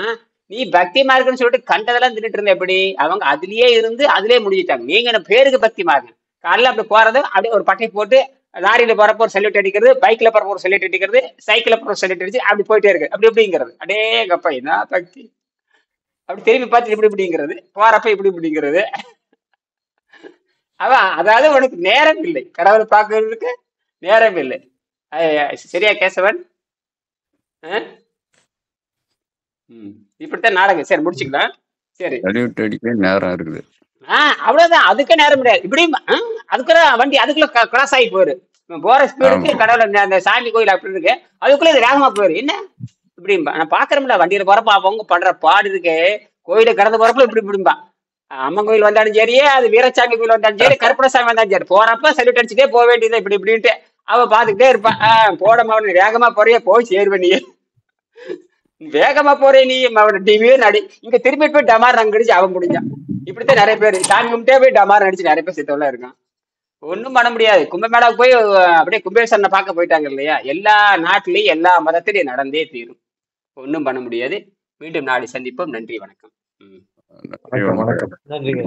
நீ பக்தி மார்க்கம்னு சொல்லிட்டு கண்டதெல்லாம் தின்னுட்டு இருந்த எப்படி? அவங்க அதுலயே இருந்து அதுலயே முடிஞ்சிட்டாங்க. நீங்க என்ன பேருக்கு பக்தி மார்க்கம், காலைல அப்படி போறது, அப்படியே ஒரு பட்டை போட்டு லாரியில போறப்போ ஒரு செல்யூட் அடிக்கிறது, பைக்ல போறப்போ ஒரு செல்யூட் அடிக்கிறது, சைக்கிள்ல போற செல்யூட் அடிச்சு அப்படி போயிட்டே இருக்கு, அப்படி இப்படிங்கிறது. அடே கப்பா என்ன பக்தி, அப்படி திரும்பி பார்த்து இப்படி இப்படிங்கிறது, போறப்ப இப்படி இப்படிங்கிறது. அதாவது உனக்கு நேரம் இல்லை, கடவுளை பார்க்கறதுக்கு நேரம் இல்லை. சரியா கேசவன்? இப்படித்தான் நாடகம். சரி முடிச்சுக்கலாம். சரி
நேரம் இருக்குது.
அவ்வளவுதான், அதுக்கே நேரம் கிடையாது. இப்படியும் அதுக்குள்ள வண்டி அதுக்குள்ள கிராஸ் ஆகி போயிரு, போற ஸ்பீடுக்கு கடவுள் அந்த சாமி கோயில் அப்படி இருக்கு, அதுக்குள்ள இது வேகமா போயிரு. என்ன இப்படிம்பா, நான் பாக்குறோம்ல வண்டியில போறப்ப அவங்க பண்ற பாடு இருக்கு, கோயில கடந்து போறப்ப இப்படி இப்படிம்பா. அம்மன் கோயில் வந்தாலும் சரி, அது வீரசாமி கோயில் வந்தாலும் சரி, கருப்பணசாமி வந்தாலும் சரி, போறப்ப சல்யூட் அடிச்சுட்டே போக வேண்டியது இப்படி இப்படின்ட்டு அவன் பாத்துக்கிட்டே இருப்பான். போடமா வேகமா போறிய போய் சேருவ நீ, வேகமா போறே நீ டிவியே நடி, இங்க திரும்பி போய் டமார் அடிச்சு அவன் முடிஞ்சான். இப்படித்தான் நிறைய பேர் சாமி கும்பிட்டே போய் டமார் அடிச்சு நிறைய பேர் சித்தவெல்லாம் இருக்கான். ஒன்றும் பண்ண முடியாது. கும்பமேளாவுக்கு போய் அப்படியே கும்பேஸ்வரனை பார்க்க போயிட்டாங்க இல்லையா, எல்லா நாட்டிலையும் எல்லா மதத்திலையும் நடந்தே தீரும், ஒன்றும் பண்ண முடியாது. மீண்டும் நாளை சந்திப்போம். நன்றி, வணக்கம்.
வணக்கம்.
நன்றிங்க.